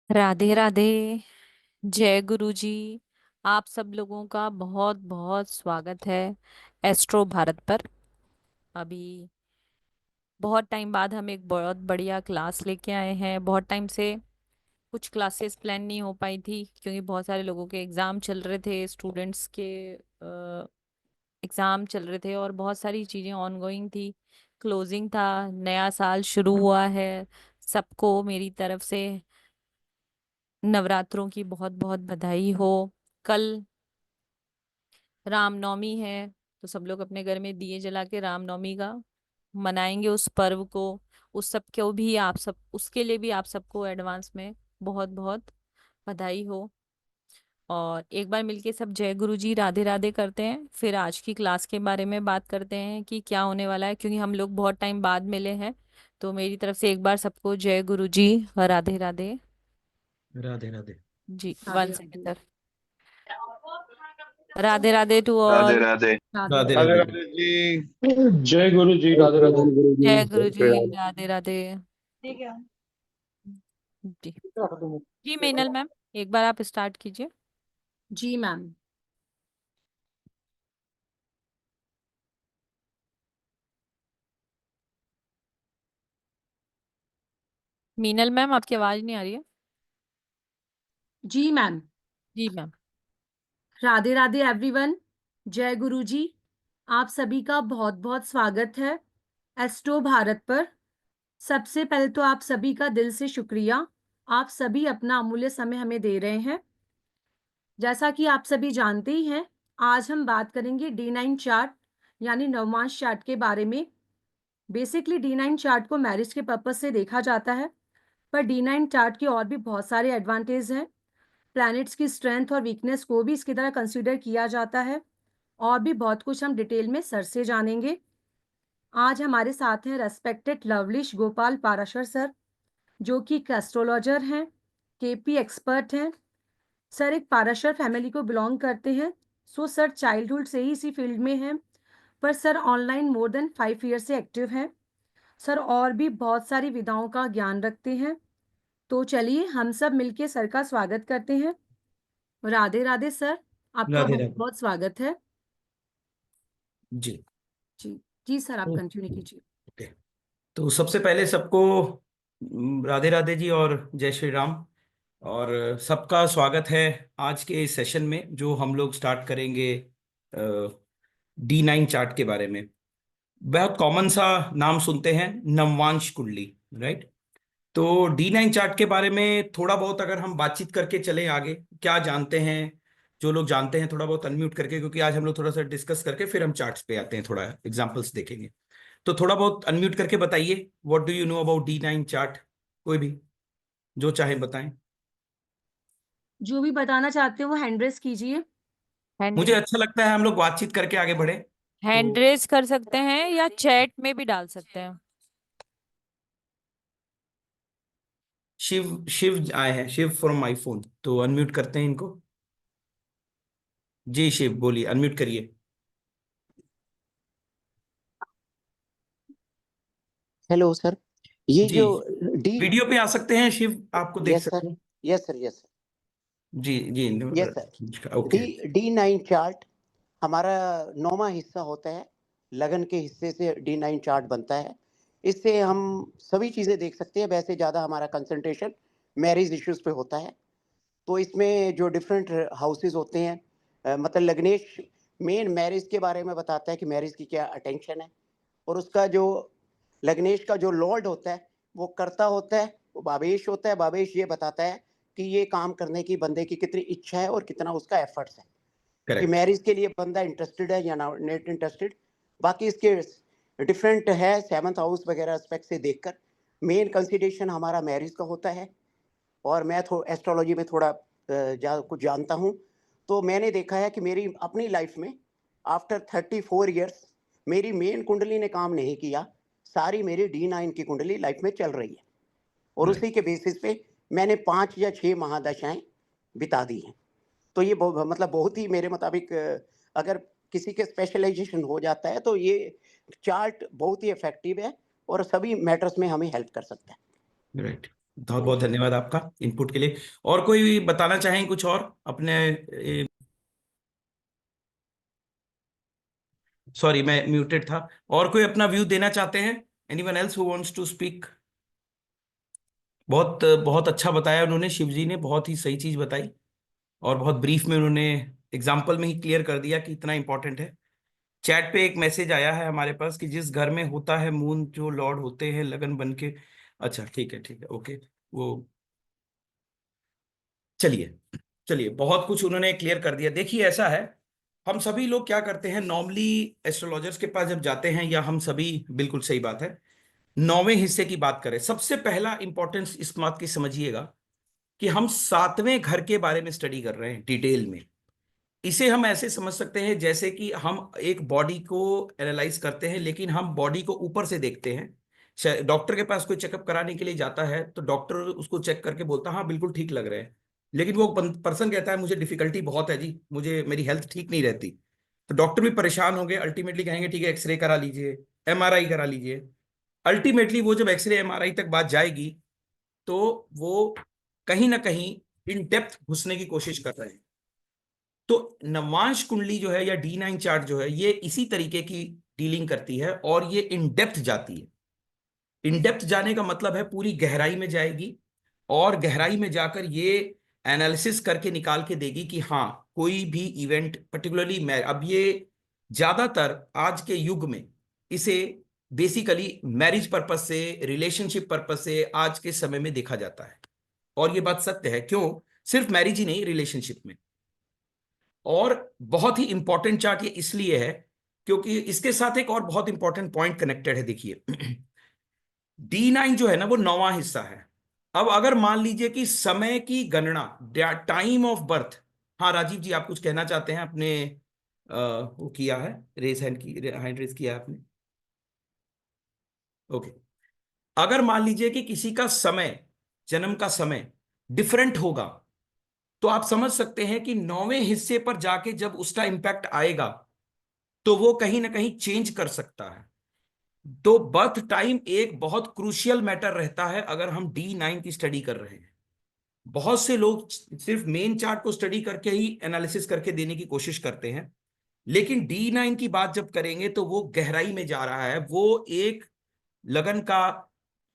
राधे राधे। जय गुरु जी। आप सब लोगों का बहुत बहुत स्वागत है एस्ट्रो भारत पर। अभी बहुत टाइम बाद हम एक बहुत बढ़िया क्लास लेके आए हैं। बहुत टाइम से कुछ क्लासेस प्लान नहीं हो पाई थी क्योंकि बहुत सारे लोगों के एग्ज़ाम चल रहे थे, स्टूडेंट्स के एग्ज़ाम चल रहे थे और बहुत सारी चीज़ें ऑनगोइंग थी। क्लोजिंग था, नया साल शुरू हुआ है। सबको मेरी तरफ से नवरात्रों की बहुत बहुत बधाई हो। कल रामनवमी है, तो सब लोग अपने घर में दिए जला के रामनवमी का मनाएंगे उस पर्व को। उस सब को भी आप सब, उसके लिए भी आप सबको एडवांस में बहुत बहुत बधाई हो। और एक बार मिलके सब जय गुरु जी राधे राधे करते हैं, फिर आज की क्लास के बारे में बात करते हैं कि क्या होने वाला है, क्योंकि हम लोग बहुत टाइम बाद मिले हैं। तो मेरी तरफ से एक बार सबको जय गुरु जी राधे राधे। राधे राधे। जी, Radhe one Radhe. Second sir. Radhe Radhe to Radhe all. Radhe. Radhe Radhe Radhe. Radhe ji. जय गुरु जी। राधे राधे। जय गुरु जी राधे राधे। ठीक है। जी जी मीनल मैम, एक बार आप स्टार्ट कीजिए। जी मैम। मीनल मैम, आपकी आवाज नहीं आ रही है। जी मैम। जी मैम। राधे राधे एवरीवन। जय गुरु जी। आप सभी का बहुत बहुत स्वागत है एस्ट्रो भारत पर। सबसे पहले तो आप सभी का दिल से शुक्रिया। आप सभी अपना अमूल्य समय हमें दे रहे हैं। जैसा कि आप सभी जानते ही हैं, आज हम बात करेंगे D9 चार्ट यानी नवमांश चार्ट के बारे में। बेसिकली D9 चार्ट को मैरिज के पर्पज से देखा जाता है, पर D9 चार्ट के और भी बहुत सारे एडवांटेज हैं। प्लैनेट्स की स्ट्रेंथ और वीकनेस को भी इसकी तरह कंसीडर किया जाता है, और भी बहुत कुछ हम डिटेल में सर से जानेंगे। आज हमारे साथ हैं रेस्पेक्टेड लवलिश गोपाल पाराशर सर, जो कि एक एस्ट्रोलॉजर हैं, केपी एक्सपर्ट हैं। सर एक पाराशर फैमिली को बिलोंग करते हैं। सो सर चाइल्डहुड से ही इसी फील्ड में हैं, पर sir online more than 5 year से एक्टिव हैं। सर और भी बहुत सारी विधाओं का ज्ञान रखते हैं। तो चलिए हम सब मिलके सर का स्वागत करते हैं। राधे राधे सर, आपका राधे बहुत राधे। बहुत स्वागत है। जी। जी जी सर, आप तो कंटिन्यू कीजिए। ओके। तो सबसे पहले सबको राधे राधे जी और जय श्री राम। और सबका स्वागत है आज के इस सेशन में, जो हम लोग स्टार्ट करेंगे D9 चार्ट के बारे में। बहुत कॉमन सा नाम सुनते हैं, नववांश कुंडली, राइट। तो D9 चार्ट के बारे में थोड़ा बहुत अगर हम बातचीत करके चले आगे, क्या जानते हैं जो लोग जानते हैं, थोड़ा बहुत अनम्यूट करके, क्योंकि आज हम लोग थोड़ा सा डिस्कस करके फिर हम चार्ट्स पे आते हैं, थोड़ा एग्जांपल्स देखेंगे। तो थोड़ा बहुत अनम्यूट करके बताइए, what do you know about D9 chart. कोई भी जो चाहे बताएं। जो भी बताना चाहते हो वो हैंड रेस कीजिए। मुझे अच्छा लगता है हम लोग बातचीत करके आगे बढ़े। हैंड तो रेज कर सकते हैं या चैट में भी डाल सकते हैं। शिव शिव आए हैं, शिव फ्रॉम माई फोन, तो अनम्यूट करते हैं इनको। जी शिव बोलिए, अनम्यूट करिए। Hello sir. ये जी, जो डी वीडियो पे आ सकते हैं शिव, आपको देख यस सर। सकते हैं। Yes sir. यस जी जी। Yes sir. Okay. D9 chart हमारा 9वां हिस्सा होता है। लगन के हिस्से से D9 चार्ट बनता है। इससे हम सभी चीज़ें देख सकते हैं। वैसे ज़्यादा हमारा कंसंट्रेशन मैरिज इश्यूज पे होता है। तो इसमें जो डिफरेंट हाउसेस होते हैं, मतलब लग्नेश मेन मैरिज के बारे में बताता है कि मैरिज की क्या अटेंशन है। और उसका जो लग्नेश का जो लॉर्ड होता है वो कर्ता होता है, वो बाबेश होता है। बाबेश ये बताता है कि ये काम करने की बंदे की कितनी इच्छा है और कितना उसका एफर्ट्स है कि करेक्ट। मैरिज के लिए बंदा इंटरेस्टेड है या नॉट इंटरेस्टेड। बाकी इसके डिफरेंट है 7th हाउस वगैरह एस्पेक्ट से देखकर। मेन कंसिडरेशन हमारा मैरिज का होता है। और मैं एस्ट्रोलॉजी में थोड़ा कुछ जानता हूँ। तो मैंने देखा है कि मेरी अपनी लाइफ में आफ्टर 34 ईयर्स मेरी मेन कुंडली ने काम नहीं किया। सारी मेरी D9 की कुंडली लाइफ में चल रही है, और उसी के बेसिस पे मैंने 5 या 6 महादशाएं बिता दी हैं। तो ये मतलब बहुत ही मेरे मुताबिक अगर किसी के स्पेशलाइजेशन हो जाता है तो ये चार्ट बहुत ही इफेक्टिव है और सभी मैटर्स में हमें हेल्प कर सकता है। राइट। बहुत बहुत धन्यवाद आपका इनपुट के लिए। और कोई बताना चाहें कुछ और अपने? सॉरी, मैं म्यूटेड था। और कोई अपना व्यू देना चाहते हैं? Anyone else who wants to speak? बहुत बहुत अच्छा बताया उन्होंने, शिव जी ने बहुत ही सही चीज बताई, और बहुत ब्रीफ में उन्होंने एग्जाम्पल में ही क्लियर कर दिया कि इतना इंपॉर्टेंट है। चैट पे एक मैसेज आया है हमारे पास कि जिस घर में होता है मून, जो लॉर्ड होते हैं लगन बन के। अच्छा, ठीक है, ओके। वो चलिए, चलिए, बहुत कुछ उन्होंने क्लियर कर दिया। देखिए, ऐसा है, हम सभी लोग क्या करते हैं नॉर्मली, एस्ट्रोलॉजर्स के पास जब जाते हैं, या हम सभी, बिल्कुल सही बात है, नौवें हिस्से की बात करें, सबसे पहला इंपॉर्टेंस इस बात की समझिएगा कि हम सातवें घर के बारे में स्टडी कर रहे हैं डिटेल में। इसे हम ऐसे समझ सकते हैं जैसे कि हम एक बॉडी को एनालाइज करते हैं, लेकिन हम बॉडी को ऊपर से देखते हैं। डॉक्टर के पास कोई चेकअप कराने के लिए जाता है तो डॉक्टर उसको चेक करके बोलता है हाँ बिल्कुल ठीक लग रहे हैं, लेकिन वो पर्सन कहता है मुझे डिफिकल्टी बहुत है जी, मुझे मेरी हेल्थ ठीक नहीं रहती। तो डॉक्टर भी परेशान होंगे, अल्टीमेटली कहेंगे ठीक है एक्सरे करा लीजिए, एमआरआई करा लीजिए। अल्टीमेटली वो जब एक्सरे एमआरआई तक बात जाएगी तो वो कहीं ना कहीं इन डेप्थ घुसने की कोशिश कर रहे हैं। तो नवांश कुंडली जो है, या D9 चार्ट जो है, ये इसी तरीके की डीलिंग करती है, और ये इन डेप्थ जाती है। इन डेप्थ जाने का मतलब है पूरी गहराई में जाएगी, और गहराई में जाकर ये एनालिसिस करके निकाल के देगी कि हाँ, कोई भी इवेंट पर्टिकुलरली, मैं अब ये ज्यादातर आज के युग में इसे बेसिकली मैरिज पर्पस से, रिलेशनशिप पर्पस से आज के समय में देखा जाता है। और ये बात सत्य है, क्यों? सिर्फ मैरिज ही नहीं, रिलेशनशिप में। और बहुत ही इंपॉर्टेंट चार्ट ये इसलिए है क्योंकि इसके साथ एक और बहुत इंपॉर्टेंट पॉइंट कनेक्टेड है। देखिए, D9 जो है ना, वो नौवां हिस्सा है। अब अगर मान लीजिए कि समय की गणना, टाइम ऑफ बर्थ, हाँ राजीव जी, आप कुछ कहना चाहते हैं अपने? वो किया है, रेज हैंड की, हैंड रेज किया है आपने, ओके। अगर मान लीजिए कि किसी का समय, जन्म का समय डिफरेंट होगा, तो आप समझ सकते हैं कि नौवें हिस्से पर जाके जब उसका इंपैक्ट आएगा तो वो कहीं ना कहीं चेंज कर सकता है। तो बर्थ टाइम एक बहुत क्रूशियल मैटर रहता है अगर हम D9 की स्टडी कर रहे हैं। बहुत से लोग सिर्फ मेन चार्ट को स्टडी करके ही एनालिसिस करके देने की कोशिश करते हैं, लेकिन D9 की बात जब करेंगे तो वो गहराई में जा रहा है। वो एक लगन का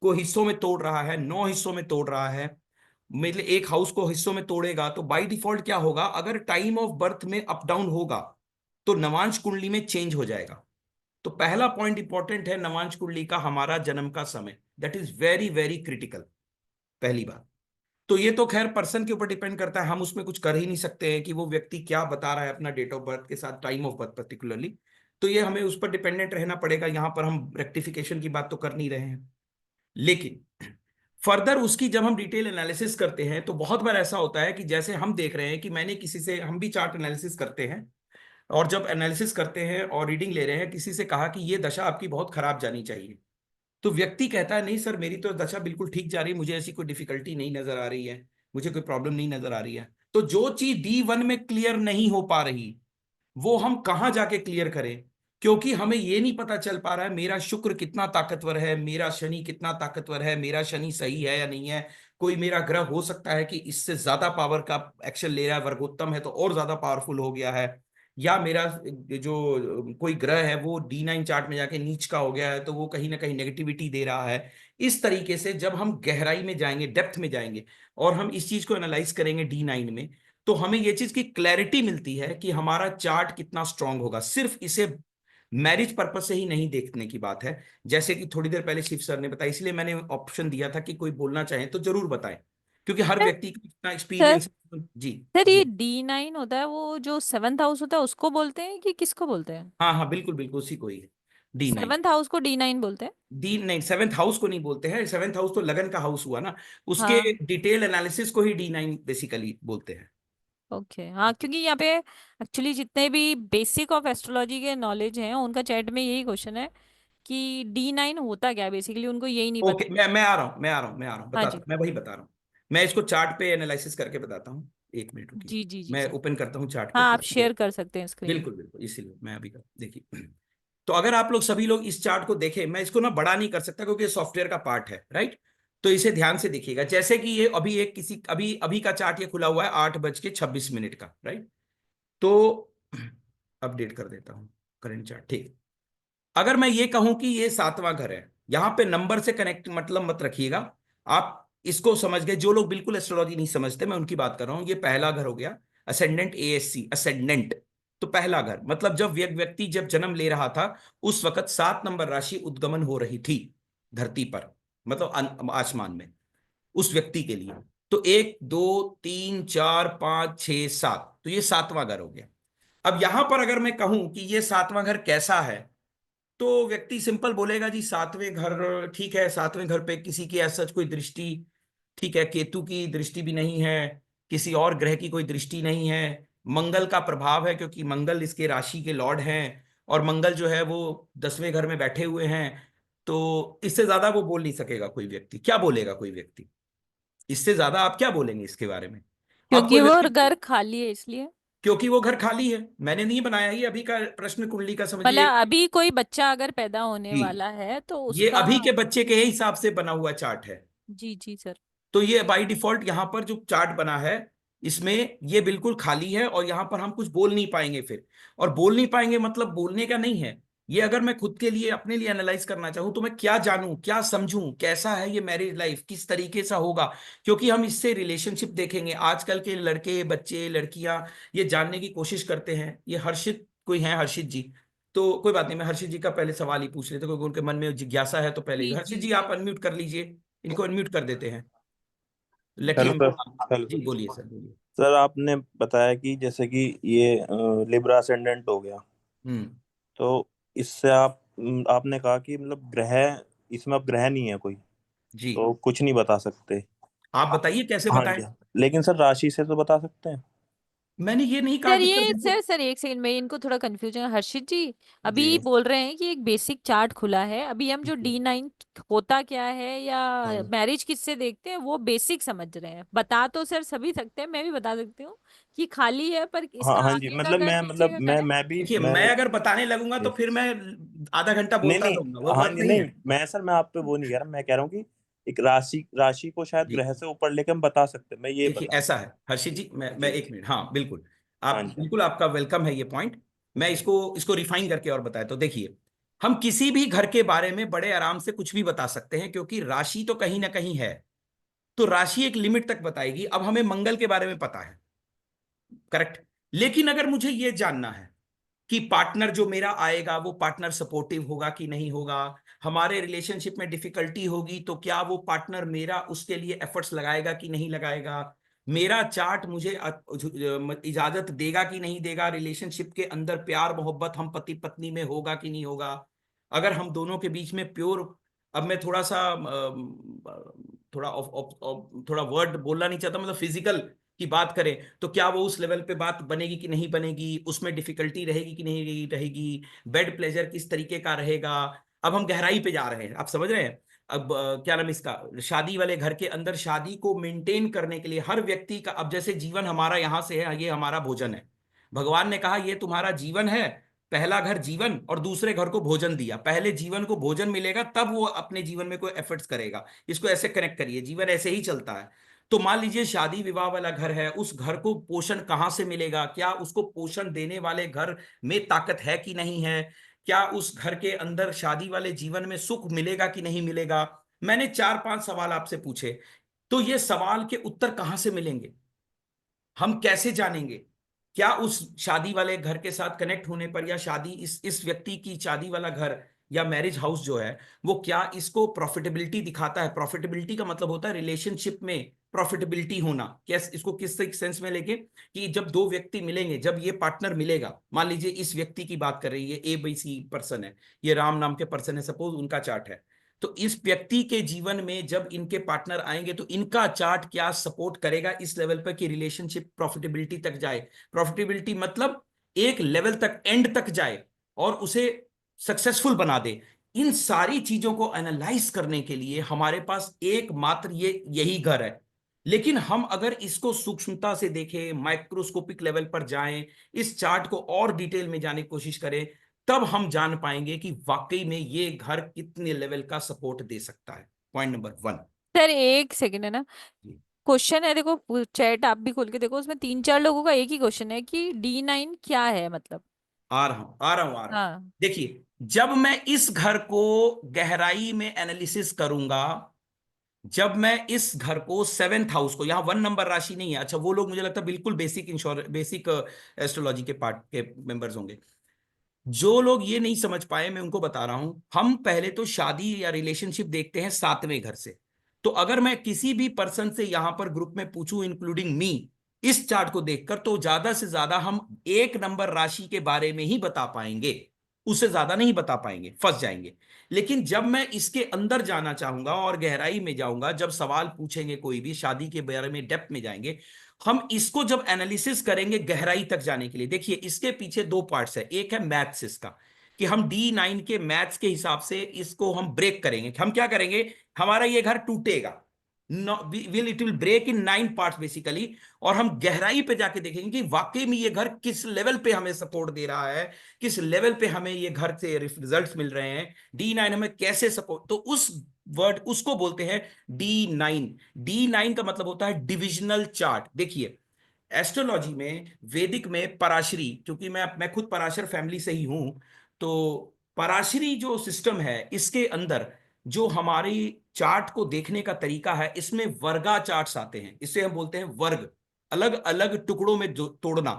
को हिस्सों में तोड़ रहा है, 9 हिस्सों में तोड़ रहा है। मतलब एक हाउस को हिस्सों में तोड़ेगा तो बाय डिफॉल्ट क्या होगा, अगर टाइम ऑफ बर्थ में अप डाउन होगा तो नवांश कुंडली में चेंज हो जाएगा। तो पहला पॉइंट इंपॉर्टेंट है नवांश कुंडली का, हमारा जन्म का समय, that is very very critical, पहली बात। तो ये तो खैर पर्सन के ऊपर डिपेंड करता है, हम उसमें कुछ कर ही नहीं सकते हैं कि वो व्यक्ति क्या बता रहा है अपना डेट ऑफ बर्थ के साथ, टाइम ऑफ बर्थ पर्टिकुलरली। तो ये हमें उस पर डिपेंडेंट रहना पड़ेगा, यहां पर हम रेक्टिफिकेशन की बात तो कर नहीं रहे हैं। लेकिन फर्दर उसकी जब हम डिटेल एनालिसिस करते हैं तो बहुत बार ऐसा होता है कि जैसे हम देख रहे हैं कि मैंने किसी से, हम भी चार्ट एनालिसिस करते हैं, और जब एनालिसिस करते हैं और रीडिंग ले रहे हैं, किसी से कहा कि ये दशा आपकी बहुत खराब जानी चाहिए, तो व्यक्ति कहता है नहीं सर, मेरी तो दशा बिल्कुल ठीक जा रही है, मुझे ऐसी कोई डिफिकल्टी नहीं नजर आ रही है, मुझे कोई प्रॉब्लम नहीं नजर आ रही है। तो जो चीज D1 में क्लियर नहीं हो पा रही, वो हम कहाँ जाके क्लियर करें? क्योंकि हमें ये नहीं पता चल पा रहा है मेरा शुक्र कितना ताकतवर है, मेरा शनि कितना ताकतवर है, मेरा शनि सही है या नहीं है। कोई मेरा ग्रह हो सकता है कि इससे ज्यादा पावर का एक्शन ले रहा है, वर्गोत्तम है तो और ज्यादा पावरफुल हो गया है, या मेरा जो कोई ग्रह है वो D9 चार्ट में जाके नीच का हो गया है तो वो कहीं ना कहीं नेगेटिविटी दे रहा है। इस तरीके से जब हम गहराई में जाएंगे, डेप्थ में जाएंगे, और हम इस चीज को एनालाइज करेंगे D9 में, तो हमें ये चीज की क्लैरिटी मिलती है कि हमारा चार्ट कितना स्ट्रांग होगा। सिर्फ इसे मैरिज पर्पज से ही नहीं देखने की बात है, जैसे कि थोड़ी देर पहले शिव सर ने बताया, इसलिए मैंने ऑप्शन दिया था कि कोई बोलना चाहे तो जरूर बताएं, क्योंकि हर व्यक्ति का इतना सर एक्सपीरियंस। जी, सर ये जी, D9 होता है, वो जो सेवन्थ हाउस होता है उसको बोलते हैं कि किसको बोलते हैं? हाँ हाँ, बिल्कुल बिल्कुल, उसी को ही है, D9। सेवन्थ हाउस को D9 बोलते हैं? D9 सेवेंथ हाउस को नहीं बोलते हैं, सेवेंथ हाउस तो लगन का हाउस हुआ ना, उसके हाँ। डिटेल एनालिसिस को ही D9 बेसिकली बोलते हैं। ओके, हाँ, क्योंकि यहाँ पे एक्चुअली जितने भी बेसिक ऑफ एस्ट्रोलॉजी के नॉलेज हैं उनका चैट में यही क्वेश्चन है कि D9 होता क्या है, बेसिकली उनको यही नहीं ओके, पता। मैं आ रहा हूँ, मैं आ रहा हूँ, हाँ बताता जी, हूँ, मैं वही बता रहा हूँ। मैं इसको चार्ट पे एनालिसिस करके बताता हूँ, 1 मिनट रुकिए। जी जी जी मैं सर। ओपन करता हूँ चार्ट को हाँ, फिर आप से। शेयर कर सकते हैं स्क्रीन। बिल्कुल बिल्कुल, इसीलिए मैं अभी कर, देखिए। तो अगर आप लोग सभी लोग इस चार्ट को देखें, मैं इसको ना बड़ा नहीं कर सकता क्योंकि ये सॉफ्टवेयर का पार्ट है, राइट? तो इसे ध्यान से देखिएगा। जैसे कि ये अभी एक किसी अभी अभी का चार्ट ये खुला हुआ है 8:26 का, राइट। तो अपडेट कर देता हूं करंट चार्ट, ठीक। अगर मैं ये कहूं कि ये 7वां घर है, यहां पे नंबर से कनेक्ट मतलब मत रखिएगा, आप इसको समझ गए। जो लोग बिल्कुल एस्ट्रोलॉजी नहीं समझते, मैं उनकी बात कर रहा हूं। ये पहला घर हो गया, असेंडेंट, ASC असेंडेंट। तो पहला घर मतलब जब व्यक्ति जब जन्म ले रहा था, उस वक्त 7 नंबर राशि उद्गमन हो रही थी धरती पर, मतलब आसमान में, उस व्यक्ति के लिए। तो 1 2 3 4 5 6 7, तो ये 7वां घर हो गया। अब यहां पर अगर मैं कहूं कि ये 7वां घर कैसा है, तो व्यक्ति सिंपल बोलेगा जी 7वें घर ठीक है, 7वें घर पे किसी की ऐसा कोई दृष्टि, ठीक है, केतु की दृष्टि भी नहीं है, किसी और ग्रह की कोई दृष्टि नहीं है, मंगल का प्रभाव है क्योंकि मंगल इसके राशि के लॉर्ड हैं, और मंगल जो है वो 10वें घर में बैठे हुए हैं। तो इससे ज्यादा वो बोल नहीं सकेगा कोई व्यक्ति। क्या बोलेगा कोई व्यक्ति, इससे ज्यादा आप क्या बोलेंगे इसके बारे में? अब क्योंकि कोई वो व्यक्ति, घर खाली है इसलिए। क्योंकि वो घर खाली है, मैंने नहीं बनाया, ये अभी का प्रश्न कुंडली का समझिए। मतलब अभी कोई बच्चा अगर पैदा होने जी, वाला है तो ये उसका। अभी के बच्चे के हिसाब से बना हुआ चार्ट है। जी जी सर। तो ये बाय डिफॉल्ट यहाँ पर जो चार्ट बना है, इसमें ये बिल्कुल खाली है, और यहाँ पर हम कुछ बोल नहीं पाएंगे फिर। और बोल नहीं पाएंगे मतलब बोलने का नहीं है ये। अगर मैं खुद के लिए अपने लिए एनालाइज करना चाहूँ, तो मैं क्या जानूं, क्या समझूं, कैसा है ये मैरिज लाइफ, किस तरीके से होगा, क्योंकि हम इससे रिलेशनशिप देखेंगे। आजकल के लड़के, बच्चे, लड़कियां ये जानने की कोशिश करते हैं। ये हर्षित कोई है, हर्षित जी? तो कोई बात नहीं, मैं हर्षित जी का पहले सवाल ही पूछ लेते, क्योंकि उनके मन में जिज्ञासा है। तो पहले जी हर्षित जी। जी आप अनम्यूट कर लीजिए, इनको अनम्यूट कर देते हैं। लकी हेलो हम, सर। हेलो जी सर। बोलिए सर, बोलिए। सर आपने बताया कि जैसे कि ये लिब्रा असेंडेंट हो गया, हम्म। तो इससे आपने कहा कि मतलब ग्रह, इसमें अब ग्रह नहीं है कोई, जी, तो कुछ नहीं बता सकते। आप बताइए कैसे हाँ बताएं। जी, लेकिन सर राशि से तो बता सकते हैं। मैंने ये नहीं कहा सर कि सर ये बिल्कुल। सर एक सेकंड में इनको थोड़ा कंफ्यूजन है। हर्षित जी जी अभी बोल रहे हैं कि एक बेसिक चार्ट खुला है, अभी हम जो जी, D9 होता क्या है या हाँ। मैरिज किससे देखते हैं वो बेसिक समझ रहे हैं। बता तो सर सभी सकते हैं, मैं भी बता सकती हूँ कि खाली है, पर हाँ इसका हाँ जी, आगे का मतलब घर मैं पीछे मतलब का घर है। मैं भी देखिए, मैं मैं अगर बताने लगूंगा तो जी। फिर मैं आधा घंटा नहीं बोलता नहीं, रहूंगा, वो हाँ बात जी, नहीं नहीं है। मैं सर, मैं आप पे वो नहीं कह रहा, मैं कह रहा हूँ कि एक राशि राशि को शायद जी, ग्रह से ऊपर लेके हम बता सकते हैं, मैं ये देखिए बता रहा ऐसा है हर्षित जी, हूँ मैं जी। एक मिनट, हाँ बिल्कुल, हाँ आप जी। बिल्कुल, आपका वेलकम है ये पॉइंट। मैं इसको इसको रिफाइन करके और बताया तो देखिए, हम किसी भी घर के बारे में बड़े आराम से कुछ भी बता सकते हैं, क्योंकि राशि तो कहीं ना कहीं है। तो राशि एक लिमिट तक बताएगी। अब हमें मंगल के बारे में पता है, करेक्ट। लेकिन अगर मुझे यह जानना है कि पार्टनर जो मेरा आएगा, वो पार्टनर सपोर्टिव होगा कि नहीं होगा, हमारे रिलेशनशिप में डिफिकल्टी होगी तो क्या वो पार्टनर मेरा उसके लिए एफर्ट्स लगाएगा कि नहीं लगाएगा, मेरा चार्ट मुझे इजाजत देगा कि नहीं देगा, रिलेशनशिप के अंदर प्यार मोहब्बत हम पति पत्नी में होगा कि नहीं होगा, अगर हम दोनों के बीच में प्योर, अब मैं थोड़ा सा थोड़ा वर्ड बोलना नहीं चाहता, मतलब फिजिकल की बात करें, तो क्या वो उस लेवल पे बात बनेगी कि नहीं बनेगी, उसमें डिफिकल्टी रहेगी कि नहीं रहेगी, बेड प्लेजर किस तरीके का रहेगा। अब हम गहराई पे जा रहे हैं, आप समझ रहे हैं। अब क्या नाम इसका, शादी वाले घर के अंदर शादी को मेंटेन करने के लिए हर व्यक्ति का, अब जैसे जीवन हमारा यहां से है, ये हमारा भोजन है, भगवान ने कहा ये तुम्हारा जीवन है। पहला घर जीवन और दूसरे घर को भोजन दिया, पहले जीवन को भोजन मिलेगा तब वो अपने जीवन में कोई एफर्ट्स करेगा। इसको ऐसे कनेक्ट करिए, जीवन ऐसे ही चलता है। तो मान लीजिए शादी विवाह वाला घर है, उस घर को पोषण कहां से मिलेगा, क्या उसको पोषण देने वाले घर में ताकत है कि नहीं है, क्या उस घर के अंदर शादी वाले जीवन में सुख मिलेगा कि नहीं मिलेगा। मैंने 4-5 सवाल आपसे पूछे, तो ये सवाल के उत्तर कहां से मिलेंगे, हम कैसे जानेंगे? क्या उस शादी वाले घर के साथ कनेक्ट होने पर, या शादी इस व्यक्ति की शादी वाला घर या मैरिज हाउस जो है, वो क्या इसको प्रॉफिटेबिलिटी दिखाता है? प्रॉफिटेबिलिटी का मतलब होता है रिलेशनशिप में प्रॉफिटेबिलिटी होना। कैसे इसको, किस सेंस में लेके, कि जब दो व्यक्ति मिलेंगे, जब ये पार्टनर मिलेगा, मान लीजिए इस व्यक्ति की बात कर रही है, ABC पर्सन है, ये राम नाम के पर्सन है, सपोज उनका चार्ट है। तो इस व्यक्ति के जीवन में जब इनके पार्टनर आएंगे, तो इनका चार्ट क्या सपोर्ट करेगा इस लेवल पर कि रिलेशनशिप प्रॉफिटेबिलिटी तक जाए। प्रॉफिटेबिलिटी मतलब एक लेवल तक, एंड तक जाए और उसे सक्सेसफुल बना दे। इन सारी चीजों को एनालाइज करने के लिए हमारे पास एकमात्र यही घर है। लेकिन हम अगर इसको सूक्ष्मता से देखें, माइक्रोस्कोपिक लेवल पर जाएं, इस चार्ट को और डिटेल में जाने की कोशिश करें, तब हम जान पाएंगे कि वाकई में ये घर कितने लेवल का सपोर्ट दे सकता है। Point number 1। सर एक सेकंड है ना, जी, क्वेश्चन है, देखो चैट आप भी खोल के देखो, उसमें 3-4 लोगों का एक ही क्वेश्चन है कि D9 क्या है मतलब। आ रहा हूं आ रहा हूं आ रहा हूं। हाँ। देखिए, जब मैं इस घर को गहराई में एनालिसिस करूंगा, जब मैं इस घर को सेवेंथ हाउस को, यहां 1 नंबर राशि नहीं है, अच्छा वो लोग मुझे लगता है बिल्कुल बेसिक इंश्योर बेसिक एस्ट्रोलॉजी के पार्ट के मेंबर्स होंगे। जो लोग ये नहीं समझ पाए, मैं उनको बता रहा हूं, हम पहले तो शादी या रिलेशनशिप देखते हैं 7वें घर से। तो अगर मैं किसी भी पर्सन से यहां पर ग्रुप में पूछूं इंक्लूडिंग मी, इस चार्ट को देखकर, तो ज्यादा से ज्यादा हम 1 नंबर राशि के बारे में ही बता पाएंगे, उससे ज्यादा नहीं बता पाएंगे, फंस जाएंगे। लेकिन जब मैं इसके अंदर जाना चाहूंगा और गहराई में जाऊंगा, जब सवाल पूछेंगे कोई भी शादी के बारे में डेप्थ में जाएंगे, हम इसको जब एनालिसिस करेंगे गहराई तक जाने के लिए, देखिए इसके पीछे 2 पार्ट्स है। एक है मैथ्स इसका, कि हम D9 के मैथ्स के हिसाब से इसको हम ब्रेक करेंगे। हम क्या करेंगे, हमारा ये घर टूटेगा, will it will break in 9 parts basically, और हम गहराई पे जाके देखेंगे कि वाकई में ये घर किस लेवल पे हमें सपोर्ट दे रहा है, किस लेवल पे हमें ये घर से रिजल्ट्स मिल रहे हैं, D9 हमें कैसे सपोर्ट, तो उस वर्ड उसको बोलते हैं D9। D9 का मतलब होता है डिविजनल चार्ट। देखिए, एस्ट्रोलॉजी में, वैदिक में पराशरी, क्योंकि मैं खुद पराशर फैमिली से ही हूं, तो पराशरी जो सिस्टम है इसके अंदर जो हमारी चार्ट को देखने का तरीका है, इसमें वर्गा चार्ट्स आते हैं, इसे हम बोलते हैं वर्ग, अलग अलग टुकड़ों में तोड़ना।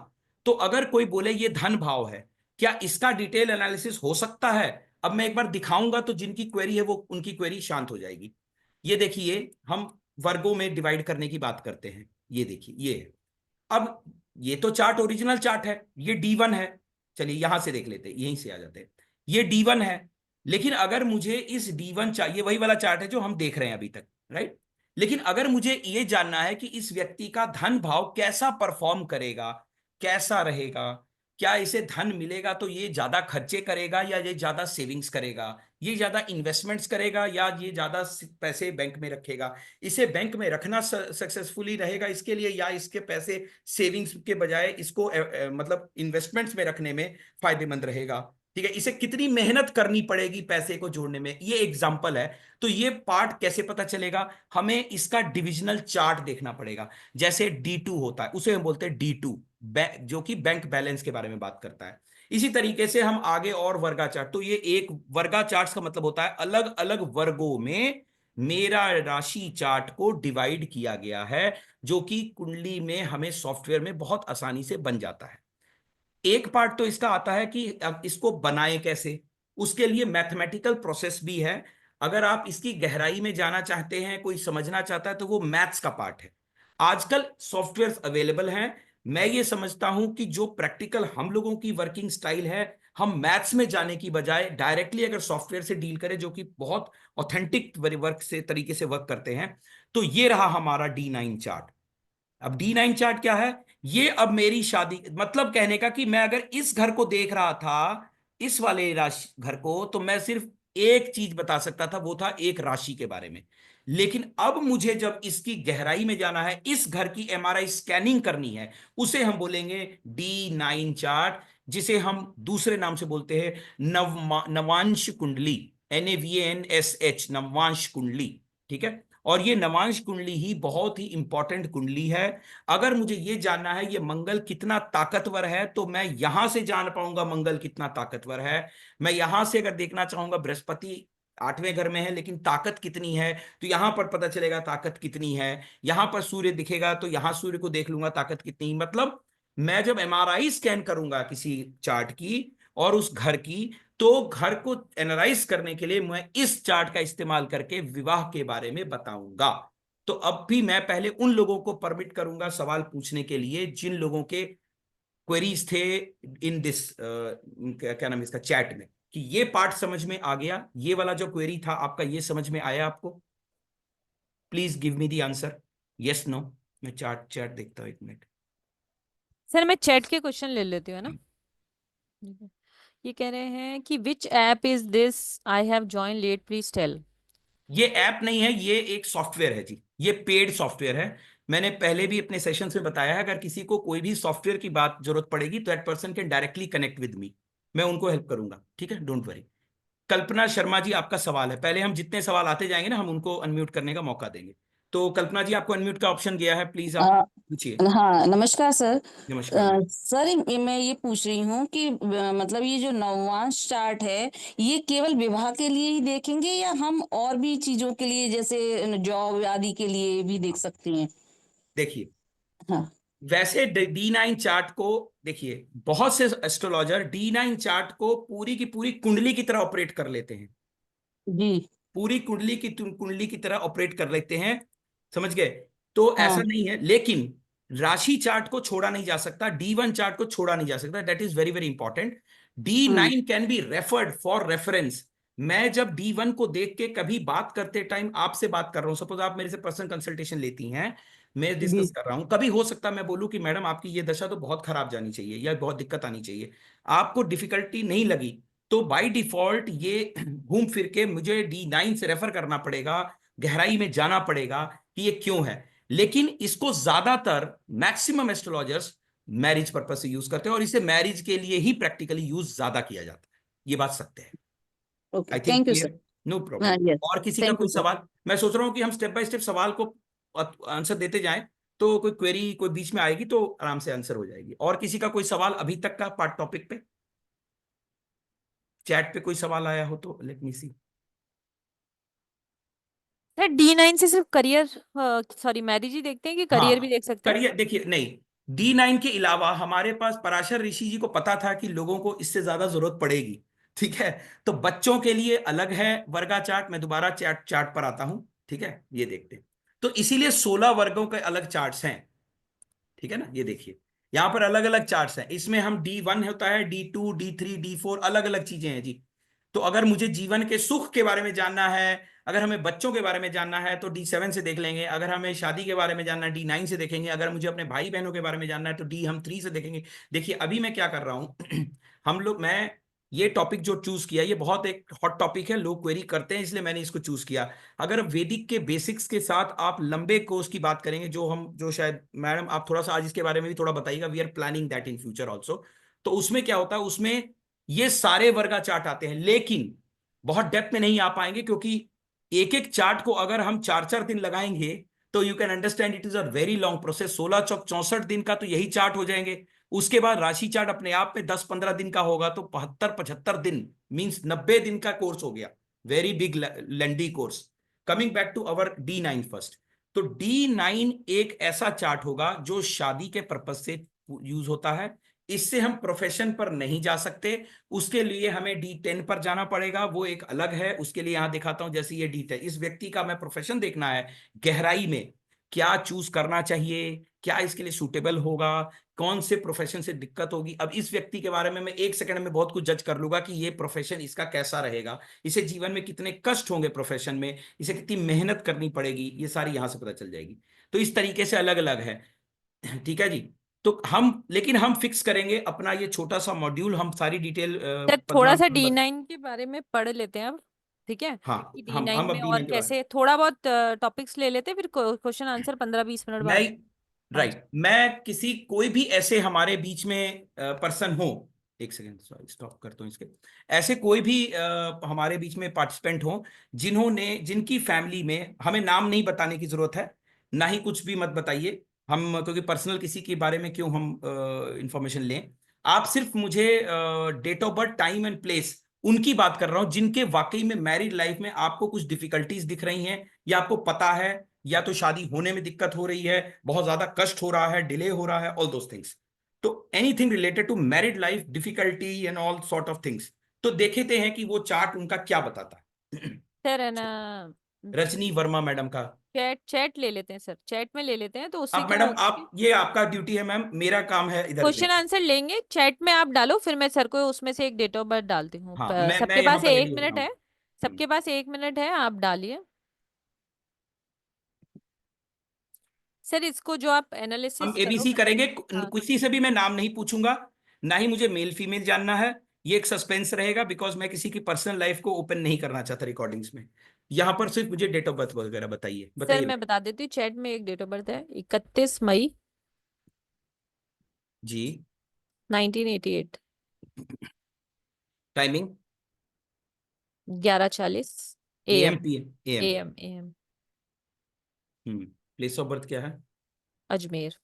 तो अगर कोई बोले ये धन भाव है, क्या इसका डिटेल एनालिसिस हो सकता है? अब मैं एक बार दिखाऊंगा तो जिनकी क्वेरी है वो उनकी क्वेरी शांत हो जाएगी। ये देखिए, हम वर्गों में डिवाइड करने की बात करते हैं, ये देखिए ये है। अब ये तो चार्ट ओरिजिनल चार्ट है, ये D1 है। चलिए यहां से देख लेते हैं, यहीं से आ जाते हैं। ये D1 है। लेकिन अगर मुझे इस D1 चाहिए, वही वाला चार्ट है जो हम देख रहे हैं अभी तक, राइट। लेकिन अगर मुझे ये जानना है कि इस व्यक्ति का धन भाव कैसा परफॉर्म करेगा, कैसा रहेगा, क्या इसे धन मिलेगा तो ये ज्यादा खर्चे करेगा या ये ज्यादा सेविंग्स करेगा, ये ज्यादा इन्वेस्टमेंट्स करेगा या ये ज्यादा पैसे बैंक में रखेगा, इसे बैंक में रखना सक्सेसफुली रहेगा इसके लिए, या इसके पैसे सेविंग्स के बजाय इसको मतलब इन्वेस्टमेंट्स में रखने में फायदेमंद रहेगा, ठीक है, इसे कितनी मेहनत करनी पड़ेगी पैसे को जोड़ने में, ये एग्जांपल है। तो ये पार्ट कैसे पता चलेगा, हमें इसका डिविजनल चार्ट देखना पड़ेगा। जैसे D2 होता है, उसे हम बोलते हैं D2, जो कि बैंक बैलेंस के बारे में बात करता है। इसी तरीके से हम आगे और वर्गा चार्ट, तो ये एक वर्गा चार्ट का मतलब होता है अलग अलग वर्गों में मेरा राशि चार्ट को डिवाइड किया गया है, जो कि कुंडली में हमें सॉफ्टवेयर में बहुत आसानी से बन जाता है। एक पार्ट तो इसका आता है कि अब इसको बनाए कैसे, उसके लिए मैथमेटिकल प्रोसेस भी है। अगर आप इसकी गहराई में जाना चाहते हैं, कोई समझना चाहता है, तो वो मैथ्स का पार्ट है। आजकल सॉफ्टवेयर अवेलेबल हैं। मैं ये समझता हूं कि जो प्रैक्टिकल हम लोगों की वर्किंग स्टाइल है, हम मैथ्स में जाने की बजाय डायरेक्टली अगर सॉफ्टवेयर से डील करें, जो कि बहुत ऑथेंटिक वर्क से तरीके से वर्क करते हैं, तो ये रहा हमारा D9 चार्ट। अब D9 चार्ट क्या है, ये अब मेरी शादी, मतलब कहने का कि मैं अगर इस घर को देख रहा था, इस वाले राशि घर को, तो मैं सिर्फ एक चीज बता सकता था, वो था एक राशि के बारे में। लेकिन अब मुझे जब इसकी गहराई में जाना है, इस घर की MRI स्कैनिंग करनी है, उसे हम बोलेंगे D9 चार्ट, जिसे हम दूसरे नाम से बोलते हैं नवांश कुंडली, NAVANSH, नवांश कुंडली, ठीक है। और ये नवांश कुंडली ही बहुत ही इंपॉर्टेंट कुंडली है। अगर मुझे ये जानना है ये मंगल कितना ताकतवर है, तो मैं यहां से जान पाऊंगा मंगल कितना ताकतवर है। मैं यहां से अगर देखना चाहूंगा बृहस्पति 8वें घर में है लेकिन ताकत कितनी है, तो यहां पर पता चलेगा ताकत कितनी है। यहां पर सूर्य दिखेगा तो यहां सूर्य को देख लूंगा ताकत कितनी, मतलब मैं जब MRI स्कैन करूंगा किसी चार्ट की और उस घर की, तो घर को एनालाइज करने के लिए मैं इस चार्ट का इस्तेमाल करके विवाह के बारे में बताऊंगा। तो अब भी मैं पहले उन लोगों को परमिट करूंगा सवाल पूछने के लिए जिन लोगों के क्वेरीज थे इन दिस क्या नाम है इसका चैट में, कि ये पार्ट समझ में आ गया, ये वाला जो क्वेरी था आपका ये समझ में आया आपको? Please give me the answer, yes no. मैं चार्ट चैट देखता हूँ, 1 मिनट। सर मैं चैट के क्वेश्चन ले लेती हूँ, है ना। ठीक है। ये कह रहे हैं कि which app is this, I have join late, please tell. ये ऐप नहीं है, ये एक सॉफ्टवेयर है जी, ये पेड सॉफ्टवेयर है। मैंने पहले भी अपने सेशंस में बताया है, अगर किसी को कोई भी सॉफ्टवेयर की बात जरूरत पड़ेगी तो that person can directly connect with me, मैं उनको हेल्प करूंगा, ठीक है, डोंट वरी। कल्पना शर्मा जी, आपका सवाल है। पहले हम जितने सवाल आते जाएंगे ना, हम उनको अनम्यूट करने का मौका देंगे। तो कल्पना जी, आपको अनम्यूट का ऑप्शन गया है, प्लीज आप पूछिए। हाँ, नमस्कार सर। नमस्कार मैम। सर, मैं ये पूछ रही हूँ कि मतलब ये जो नववांश चार्ट है, ये केवल विवाह के लिए ही देखेंगे या हम और भी चीजों के लिए जैसे जॉब आदि के लिए भी देख सकते हैं? देखिए, हाँ वैसे D9 चार्ट को देखिए, बहुत से एस्ट्रोलॉजर D9 चार्ट को पूरी की पूरी कुंडली की तरह ऑपरेट कर लेते हैं। जी। पूरी कुंडली की तरह ऑपरेट कर लेते हैं, समझ गए? तो ऐसा हाँ नहीं है, लेकिन राशि चार्ट को छोड़ा नहीं जा सकता, D1 चार्ट को छोड़ा नहीं जा सकता। That is very very important. हाँ D9 can be referred for reference. मैं जब D1 को देख के कभी बात करते टाइम आपसे बात कर रहा हूं, सपोज आप मेरे से पर्सनल कंसल्टेशन लेती हैं, मैं डिस्कस जी। कर रहा हूं, कभी हो सकता है मैं बोलूं कि मैडम आपकी ये दशा तो बहुत खराब जानी चाहिए या बहुत दिक्कत आनी चाहिए, आपको डिफिकल्टी नहीं लगी, तो बाय डिफॉल्ट ये घूम फिर के मुझे D9 से रेफर करना पड़ेगा, गहराई में जाना पड़ेगा कि ये क्यों है। लेकिन इसको ज्यादातर मैक्सिमम एस्ट्रोलॉजर्स मैरिज पर्पस से यूज करते हैं, और इसे मैरिज के लिए ही प्रैक्टिकली यूज ज्यादा किया जाता है। ये बात सत्य है। Okay, I think thank you clear. Sir. No हाँ, प्रॉब्लम। यस। और किसी का थैंक कोई यू सर। सवाल? मैं सोच रहा हूँ कि हम स्टेप बाय स्टेप सवाल को आंसर देते जाएं, तो कोई क्वेरी कोई बीच में आएगी तो आराम से आंसर हो जाएगी। और किसी का कोई सवाल अभी तक का पार्ट टॉपिक पे, चैट पे कोई सवाल आया हो तो लेट मी सी। सर D9 से सिर्फ करियर, सॉरी मैरिज ही देखते हैं कि करियर भी हाँ, देख सकते हैं? करिए, देखिए, नहीं, D9 के अलावा हमारे पास पराशर ऋषि जी को पता था कि लोगों को इससे ज्यादा जरूरत पड़ेगी, ठीक है? तो बच्चों के लिए अलग है वर्गा चार्ट। मैं दोबारा चार्ट चार्ट पर आता हूं, ठीक है? ये देखते हैं। तो इसीलिए 16 वर्गों के अलग चार्ट्स हैं, ठीक है ना? ये देखिए, यहां पर अलग अलग चार्ट्स हैं। इसमें हम D1 होता है, D2, D3, D4, अलग अलग चीजें हैं जी। तो अगर मुझे जीवन के सुख के बारे में जानना है, अगर हमें बच्चों के बारे में जानना है तो D7 से देख लेंगे, अगर हमें शादी के बारे में जानना है D9 से देखेंगे, अगर मुझे अपने भाई बहनों के बारे में जानना है तो हम 3 से देखेंगे। देखिए अभी मैं क्या कर रहा हूं मैं ये टॉपिक जो चूज किया, ये बहुत एक हॉट टॉपिक है, लोग क्वेरी करते हैं, इसलिए मैंने इसको चूज किया। अगर वैदिक के बेसिक्स के साथ आप लंबे कोर्स की बात करेंगे, जो शायद मैडम आप थोड़ा सा आज इसके बारे में भी थोड़ा बताइएगा, we are planning that in future also. तो उसमें क्या होता है, उसमें ये सारे वर्गा चार्ट आते हैं, लेकिन बहुत डेप्थ में नहीं आ पाएंगे, क्योंकि एक एक चार्ट को अगर हम 4-4 दिन लगाएंगे तो you can understand it is a very long process. 16 चौक 64 दिन का तो यही चार्ट हो जाएंगे। उसके बाद राशि चार्ट अपने आप में 10-15 दिन का होगा, तो 72-75 दिन मींस 90 दिन का कोर्स हो गया। Very big lengthy course. Coming back to our D9 first. तो D9 एक ऐसा चार्ट होगा जो शादी के पर्पज से यूज होता है। इससे हम प्रोफेशन पर नहीं जा सकते, उसके लिए हमें D10 पर जाना पड़ेगा, वो एक अलग है। उसके लिए यहां दिखाता हूं, जैसे ये D10, इस व्यक्ति का मैं प्रोफेशन देखना है गहराई में, क्या चूज करना चाहिए, क्या इसके लिए सूटेबल होगा, कौन से प्रोफेशन से दिक्कत होगी। अब इस व्यक्ति के बारे में मैं 1 सेकंड में बहुत कुछ जज कर लूंगा कि ये प्रोफेशन इसका कैसा रहेगा, इसे जीवन में कितने कष्ट होंगे प्रोफेशन में, इसे कितनी मेहनत करनी पड़ेगी, ये सारी यहां से पता चल जाएगी। तो इस तरीके से अलग अलग है, ठीक है जी। तो हम, लेकिन हम फिक्स करेंगे अपना ये छोटा सा मॉड्यूल, हम सारी डिटेल सर थोड़ा पंद्रह सा नंबर। D9 के बारे में पढ़ लेते हैं अब, ठीक है? हाँ, कि हम D9 में अब और D9 के बारे में। कैसे थोड़ा बहुत टॉपिक्स ले लेते हैं, फिर क्वेश्चन आंसर 15-20 मिनट मैं, बाद। हाँ जी। राइट, मैं किसी कोई भी ऐसे हमारे बीच में पर्सन हो, 1 सेकेंड, सॉरी, स्टॉप करता हूँ इसके। ऐसे कोई भी हमारे बीच में पार्टिसिपेंट हो जिन्होंने, जिनकी फैमिली में, हमें नाम नहीं बताने की जरूरत है, ना ही कुछ भी मत बताइए हम, क्योंकि पर्सनल किसी के बारे में क्यों हम इंफॉर्मेशन लें। आप सिर्फ मुझे date of birth, time and place, उनकी बात कर रहा हूं जिनके वाकई में मैरिड लाइफ में आपको कुछ डिफिकल्टीज दिख रही हैं, या आपको पता है, या तो शादी होने में दिक्कत हो रही है, बहुत ज्यादा कष्ट हो रहा है, डिले हो रहा है, ऑल दोस थिंग्स। तो anything related to married life difficulty and all sort of things, तो देखते हैं कि वो चार्ट उनका क्या बताता है। सर है ना, रजनी वर्मा मैडम का। चैट चैट ले लेते हैं सर, चैट में ले लेते हैं तो उससे अब क्या मैडम, होगा कि आप, ये आपका ड्यूटी है मैम, मेरा काम है इधर पे। क्वेश्चन आंसर लेंगे, चैट में आप डालो, फिर मैं सर को उसमें से एक डेट ऑफ बर्थ डालती हूँ। हाँ, मैं सबके यहाँ पास पर रेडी एक होता मिनट हूँ। है, सबके पास 1 मिनट है, आप डालिए। सर इसको जो आप हम एनालिसिस ABC करोगे। करेंगे, हाँ किसी से भी मैं नाम नहीं पूछूंगा, ना ही मुझे मेल फीमेल जानना है। ये एक सस्पेंस रहेगा, बिकॉज मैं किसी की पर्सनल लाइफ को ओपन नहीं करना चाहता रिकॉर्डिंग्स में। यहाँ पर सिर्फ मुझे डेट ऑफ बर्थ वगैरह बताइए, सर, बताइए मैं मैडम। बता देती हूँ, चैट में एक डेट ऑफ बर्थ है 31 मई जी। 1988। Timing? 11:40 AM AM। PM AM। AM। Place of birth क्या है? अजमेर।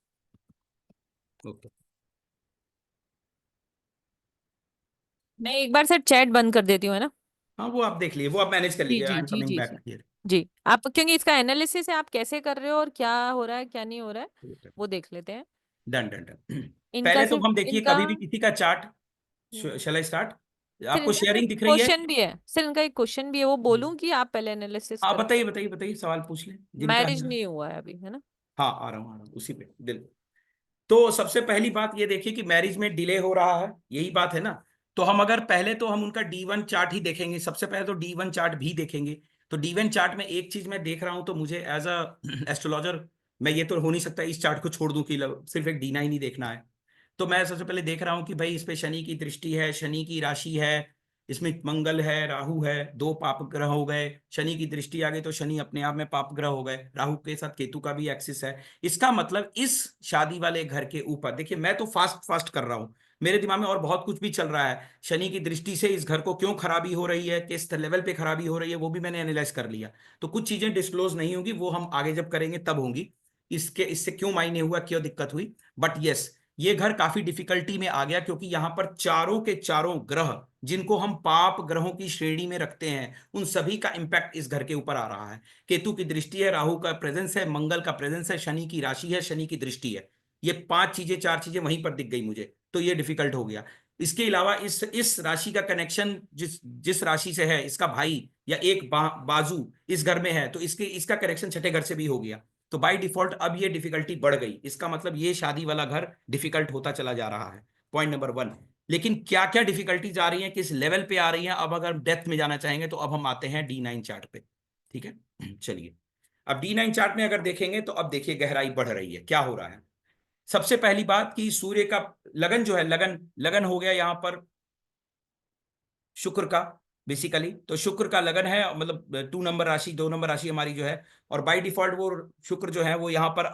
ओके। मैं एक बार सर चैट बंद कर देती हूँ, है ना? हाँ वो आप देख लीजिए, वो आप मैनेज कर जी लीजिए। आई जी एम जी कमिंग जी बैक जी। हियर। जी आप, क्योंकि इसका एनालिसिस है, आप कैसे कर रहे हो और क्या हो रहा है क्या नहीं हो रहा है, वो देख लेते हैं। Done done done. इनका पहले तो सिर्फ हम देखिए इनका। कभी भी किसी का chart. Hmm, shall I start? Sir आपको इनका शेयरिंग एक दिख रही है? क्वेश्चन भी है सर, इनका एक क्वेश्चन भी है, वो बोलूं कि आप पहले एनालिसिस हाँ करके? बताइए बताइए बताइए, सवाल पूछ लें जिनका मैरिज है। नहीं हुआ है अभी, है ना? हाँ आ रहा हूँ उसी पे दिल। तो सबसे पहली बात ये देखिए कि मैरिज में डिले हो रहा है, यही बात है ना। तो हम अगर पहले तो हम उनका D1 चार्ट ही देखेंगे, सबसे पहले तो D1 चार्ट भी देखेंगे। तो D1 चार्ट में एक चीज मैं देख रहा हूं, तो मुझे एज अ एस्ट्रोलॉजर मैं ये तो हो नहीं सकता इस चार्ट को छोड़ दूं कि सिर्फ एक D9 ही देखना है। तो मैं सबसे पहले देख रहा हूं कि भाई इस पे शनि की दृष्टि है, शनि की राशि है, इसमें मंगल है, राहु है, दो पाप ग्रह हो गए। शनि की दृष्टि आ गई तो शनि अपने आप में पाप ग्रह हो गए, राहु के साथ केतु का भी एक्सिस है। इसका मतलब इस शादी वाले घर के ऊपर देखिए, मैं तो फास्ट फास्ट कर रहा हूं, मेरे दिमाग में और बहुत कुछ भी चल रहा है। शनि की दृष्टि से इस घर को क्यों खराबी हो रही है, किस लेवल पे खराबी हो रही है, वो भी मैंने एनालाइज कर लिया। तो कुछ चीजें डिस्क्लोज नहीं होगी, वो हम आगे जब करेंगे तब होंगी, इसके इससे क्यों मायने हुआ, क्यों दिक्कत हुई। बट यस, ये घर काफी डिफिकल्टी में आ गया, क्योंकि यहां पर चारों के चारों ग्रह जिनको हम पाप ग्रहों की श्रेणी में रखते हैं, उन सभी का इंपैक्ट इस घर के ऊपर आ रहा है। केतु की दृष्टि है, राहु का प्रेजेंस है, मंगल का प्रेजेंस है, शनि की राशि है, शनि की दृष्टि है। ये पांच चीजें, चार चीजें वहीं पर दिख गई मुझे, तो ये डिफिकल्ट हो गया। इसके अलावा इस राशि का कनेक्शन जिस जिस राशि से है, इसका भाई या एक बाजू इस घर में है, तो इसका कनेक्शन छठे घर से भी हो गया। तो बाय डिफॉल्ट अब ये डिफिकल्टी बढ़ गई, इसका मतलब ये शादी वाला घर डिफिकल्ट होता चला जा रहा है। Point number 1। लेकिन क्या क्या डिफिकल्टीज आ रही हैं, किस लेवल पे आ रही हैं, अब अगर डेप्थ में जाना चाहेंगे तो अब हम आते हैं D9 चार्ट पे। ठीक है चलिए, अब D9 चार्ट में अगर देखेंगे तो अब देखिए गहराई बढ़ रही है, क्या हो रहा है। सबसे पहली बात कि सूर्य का लगन जो है, लगन लगन हो गया यहां पर शुक्र का। बेसिकली तो शुक्र का लगन है, मतलब 2 नंबर राशि, 2 नंबर राशि हमारी जो है। और बाय डिफॉल्ट वो शुक्र जो है वो यहाँ पर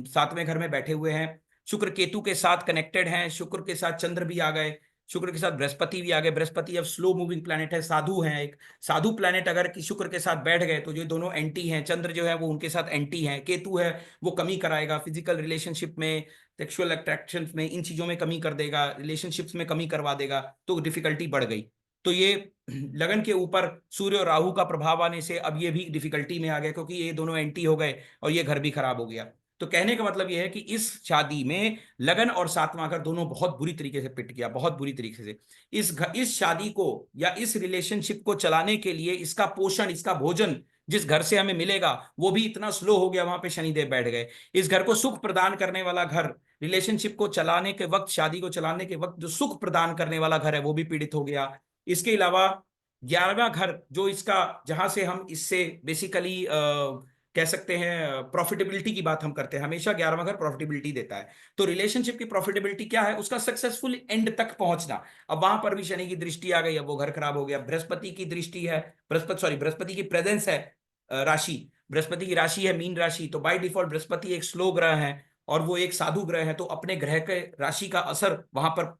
7वें घर में बैठे हुए हैं। शुक्र केतु के साथ कनेक्टेड हैं, शुक्र के साथ चंद्र भी आ गए, शुक्र के साथ बृहस्पति भी आ गए। बृहस्पति अब स्लो मूविंग प्लैनेट है, साधु है, एक साधु प्लैनेट अगर कि शुक्र के साथ बैठ गए तो जो दोनों एंटी हैं, चंद्र जो है वो उनके साथ एंटी हैं, केतु है वो कमी कराएगा फिजिकल रिलेशनशिप में, सेक्सुअल अट्रैक्शन में, इन चीजों में कमी कर देगा, रिलेशनशिप्स में कमी करवा देगा। तो डिफिकल्टी बढ़ गई। तो ये लगन के ऊपर सूर्य और राहु का प्रभाव आने से अब ये भी डिफिकल्टी में आ गया, क्योंकि ये दोनों एंटी हो गए और ये घर भी खराब हो गया। तो कहने का मतलब ये है कि इस शादी में लगन और 7वां घर दोनों बहुत बुरी तरीके से पिट गया, बहुत बुरी तरीके से। इस शादी को या इस रिलेशनशिप को चलाने के लिए इसका पोषण, इसका भोजन जिस घर से हमें मिलेगा वो भी इतना स्लो हो गया, वहां पे शनिदेव बैठ गए। इस घर को सुख प्रदान करने वाला घर, रिलेशनशिप को चलाने के वक्त, शादी को चलाने के वक्त जो सुख प्रदान करने वाला घर है वो भी पीड़ित हो गया। इसके अलावा 11वां घर जो इसका, जहां से हम इससे बेसिकली कह सकते हैं प्रॉफिटेबिलिटी की बात हम करते हैं, हमेशा 11वां घर प्रॉफिटेबिलिटी देता है। तो रिलेशनशिप की प्रॉफिटेबिलिटी क्या है, उसका सक्सेसफुल एंड तक पहुंचना। अब वहां पर भी शनि की दृष्टि आ गई, अब वो घर खराब हो गया। बृहस्पति की दृष्टि है, बृहस्पति की प्रेजेंस है, राशि, बृहस्पति की राशि है मीन राशि, तो बाय डिफॉल्ट बृहस्पति एक स्लो ग्रह है और वो एक साधु ग्रह है, तो अपने ग्रह के राशि का असर वहां पर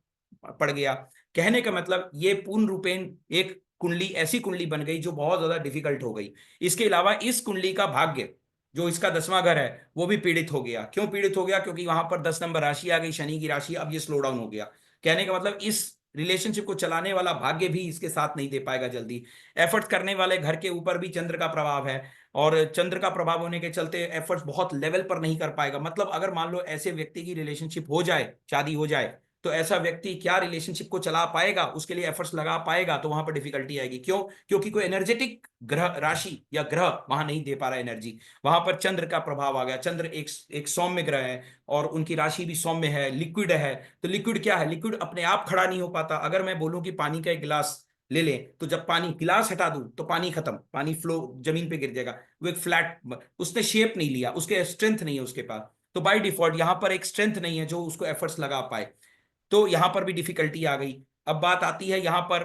पड़ गया। कहने का मतलब ये पूर्ण रूपेण एक कुंडली, ऐसी कुंडली बन गई जो बहुत ज्यादा डिफिकल्ट हो गई। इसके अलावा इस कुंडली का भाग्य जो इसका 10वां घर है वो भी पीड़ित हो गया। क्यों पीड़ित हो गया, क्योंकि वहां पर 10 नंबर राशि आ गई, शनि की राशि, अब ये स्लो डाउन हो गया। कहने का मतलब इस रिलेशनशिप को चलाने वाला भाग्य भी इसके साथ नहीं दे पाएगा जल्दी। एफर्ट्स करने वाले घर के ऊपर भी चंद्र का प्रभाव है, और चंद्र का प्रभाव होने के चलते एफर्ट्स बहुत लेवल पर नहीं कर पाएगा। मतलब अगर मान लो ऐसे व्यक्ति की रिलेशनशिप हो जाए, शादी हो जाए, तो ऐसा व्यक्ति क्या रिलेशनशिप को चला पाएगा, उसके लिए एफर्ट्स लगा पाएगा, तो वहां पर डिफिकल्टी आएगी। क्यों, क्योंकि कोई एनर्जेटिक ग्रह राशि या ग्रह वहां नहीं दे पा रहा एनर्जी। वहां पर चंद्र का प्रभाव आ गया, चंद्र एक सौम्य ग्रह है और उनकी राशि भी सौम्य है, लिक्विड है। तो लिक्विड क्या है, लिक्विड अपने आप खड़ा नहीं हो पाता। अगर मैं बोलूं कि पानी का एक गिलास ले लें, तो जब पानी गिलास हटा दूं तो पानी खत्म, पानी फ्लो जमीन पे गिर जाएगा। वो एक फ्लैट, उसने शेप नहीं लिया, उसके स्ट्रेंथ नहीं है उसके पास। तो बाय डिफॉल्ट यहां पर एक स्ट्रेंथ नहीं है जो उसको एफर्ट्स लगा पाए, तो यहां पर भी डिफिकल्टी आ गई। अब बात आती है यहां पर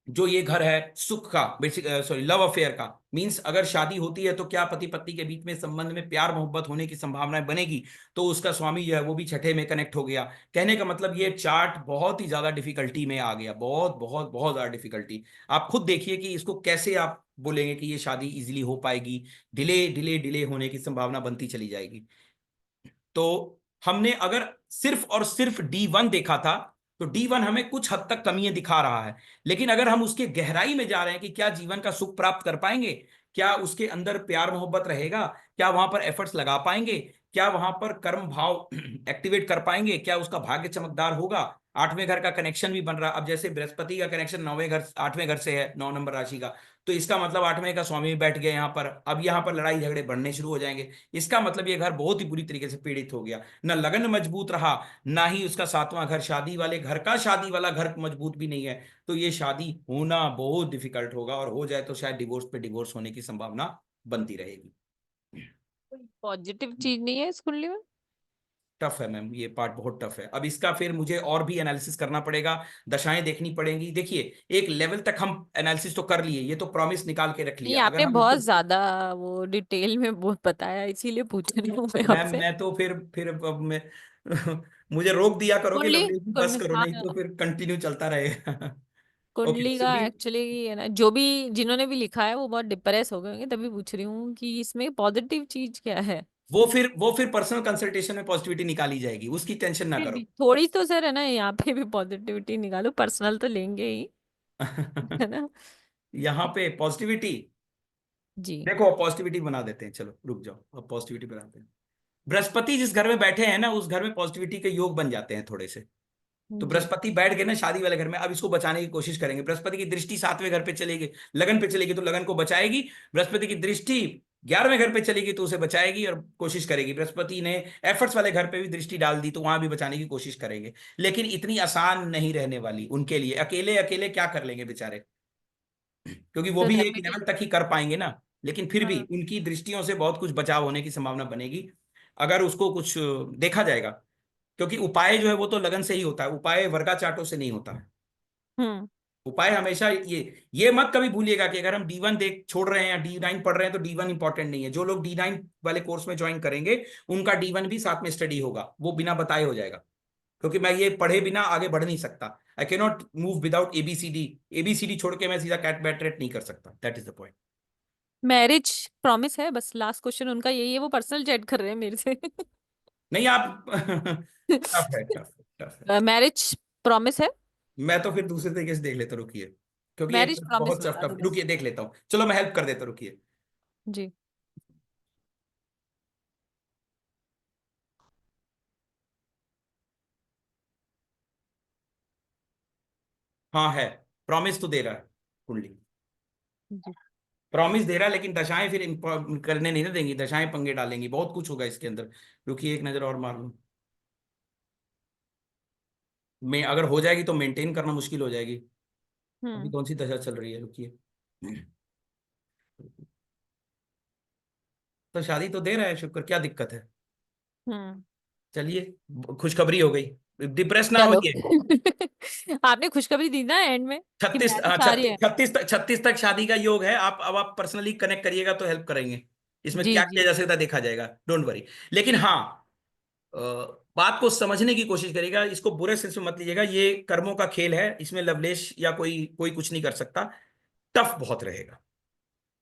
जो ये घर है सुख का, बेसिक सॉरी लव अफेयर का, मींस अगर शादी होती है तो क्या पति पत्नी के बीच में संबंध में प्यार मोहब्बत होने की संभावनाएं बनेगी, तो उसका स्वामी जो है वो भी छठे में कनेक्ट हो गया। कहने का मतलब ये चार्ट बहुत ही ज्यादा डिफिकल्टी में आ गया, बहुत बहुत बहुत ज्यादा डिफिकल्टी। आप खुद देखिए कि इसको कैसे आप बोलेंगे कि ये शादी इजीली हो पाएगी, डिले डिले डिले होने की संभावना बनती चली जाएगी। तो हमने अगर सिर्फ और सिर्फ D1 देखा था, तो D1 हमें कुछ हद तक कमियां दिखा रहा है, लेकिन अगर हम उसके गहराई में जा रहे हैं कि क्या जीवन का सुख प्राप्त कर पाएंगे, क्या उसके अंदर प्यार मोहब्बत रहेगा, क्या वहां पर एफर्ट्स लगा पाएंगे, क्या वहां पर कर्म भाव एक्टिवेट कर पाएंगे, क्या उसका भाग्य चमकदार होगा, आठवें घर का कनेक्शन भी बन रहा है। अब जैसे बृहस्पति का कनेक्शन नौवें घर आठवें घर से है, 9 नंबर राशि का, तो इसका मतलब आठवें का स्वामी भी बैठ गया यहाँ पर। अब यहाँ पर लड़ाई झगड़े बढ़ने शुरू हो जाएंगे। इसका मतलब ये घर बहुत ही बुरी तरीके से पीड़ित हो गया, ना लगन मजबूत रहा, ना ही उसका सातवां घर शादी वाले घर का, शादी वाला घर मजबूत भी नहीं है। तो ये शादी होना बहुत डिफिकल्ट होगा, और हो जाए तो शायद डिवोर्स पे डिवोर्स होने की संभावना बनती रहेगी। कोई पॉजिटिव चीज नहीं है इस कुंडली में? टफ है मैम, ये पार्ट बहुत टफ है। अब इसका फिर मुझे और भी एनालिसिस करना पड़ेगा, दशाएं देखनी पड़ेंगी। देखिए एक लेवल तक हम एनालिसिस तो कर लिए, ये तो प्रॉमिस निकाल के रख नहीं, लिया, अगर आपने हम बहुत इसको ज्यादा वो डिटेल में बहुत बताया, इसीलिए पूछ रही हूँ मैं मैम, आपसे। मैं तो फिर अब मैं मुझे रोक दिया करोगे कुंडली लवली जी, बस कुंडली करो, नहीं हाँ, तो फिर कंटिन्यू चलता रहेगा। ओके कुंडली सो का डी, एक्चुअली है ना, जो भी जिन्होंने भी लिखा है वो बहुत डिप्रेस हो गए होंगे, तभी पूछ रही हूँ कि इसमें पॉजिटिव चीज क्या है। वो फिर पर्सनल कंसल्टेशन में पॉजिटिविटी निकाली जाएगी, उसकी टेंशन ना फिर करो। भी थोड़ी तो सर है ना, यहाँ पे भी पॉजिटिविटी निकालो, पर्सनल तो लेंगे ही, है ना? यहाँ पे पॉजिटिविटी, जी। देखो पॉजिटिविटी बना देते हैं, चलो रुक जाओ, अब पॉजिटिविटी बनाते हैं। बृहस्पति जिस घर में बैठे हैं ना, उस घर में पॉजिटिविटी के योग बन जाते हैं थोड़े से। तो जी। बृहस्पति बैठ गए ना शादी वाले घर में, अब इसको बचाने की कोशिश करेंगे। बृहस्पति की दृष्टि सातवें घर पे चलेगी, लगन पे चलेगी तो लगन को बचाएगी। बृहस्पति की दृष्टि 11वें घर पे चलेगी तो उसे बचाएगी और कोशिश करेगी। बृहस्पति ने एफर्ट्स वाले घर पे भी दृष्टि डाल दी तो वहां भी बचाने की कोशिश करेंगे। लेकिन इतनी आसान नहीं रहने वाली उनके लिए, अकेले अकेले क्या कर लेंगे बेचारे, क्योंकि वो तो भी एक रेमेडी। लेवल तक ही कर पाएंगे ना। लेकिन फिर भी हाँ। उनकी दृष्टियों से बहुत कुछ बचाव होने की संभावना बनेगी, अगर उसको कुछ देखा जाएगा। क्योंकि उपाय जो है वो तो लगन से ही होता है, उपाय वर्गा चाटों से नहीं होता है। हम्म। उपाय हमेशा ये मत कभी भूलिएगा कि अगर हम D1 देख छोड़ रहे हैं या D9 पढ़ रहे हैं तो D1 इंपॉर्टेंट नहीं है। जो लोग D9 वाले कोर्स में ज्वाइन करेंगे उनका D1 भी साथ में स्टडी होगा, वो बिना बताए हो जाएगा। क्योंकि मैं ये पढ़े बिना आगे बढ़ नहीं सकता, I can not move without ABCD। ABCD छोड़ के मैं सीधा कैट बैटरेट नहीं कर सकता, that is the point. Marriage promise है, बस लास्ट क्वेश्चन उनका यही है, वो पर्सनल चैट कर रहे हैं मेरे से। नहीं आप टफ है, टफ है, टफ है। मैरिज प्रॉमिस है। मैं तो फिर दूसरे तरीके से देख लेता, रुकिए, क्योंकि ये मैरिज प्रॉमिस बहुत टफ बता दो टफ, बस। रुकिए देख लेता हूँ, चलो मैं हेल्प कर देता हूँ, रुकिए। जी। हाँ है, प्रॉमिस तो दे रहा है कुंडली, जी। प्रॉमिस दे रहा है, लेकिन दशाएं फिर करने नहीं ना देंगी, दशाएं पंगे डालेंगी, बहुत कुछ होगा इसके अंदर। रुकिए एक नजर और मार लूं, मैं अगर हो जाएगी तो मेंटेन करना मुश्किल हो जाएगी। अभी हम्म। कौन सी दशा चल रही है, रुकिए। तो शादी तो दे रहा है शुक्र, क्या दिक्कत है। हम्म। चलिए खुशखबरी हो गई, डिप्रेस ना चलो। होइए। आपने खुशखबरी दी ना एंड में कि 36, हाँ मैरिज आ रही 36, है। 36 तक शादी का योग है। आप अब आप पर्सनली कनेक्ट करिएगा तो हेल्प करेंगे, इसमें जी क्या जी। किया जा सकता है देखा जाएगा, डोंट वरी। लेकिन हाँ, अ, बात को समझने की कोशिश करिएगा, इसको बुरे सेंस में मत लीजिएगा, ये कर्मों का खेल है, इसमें लवलेश या कोई कोई कुछ नहीं कर सकता। टफ बहुत रहेगा,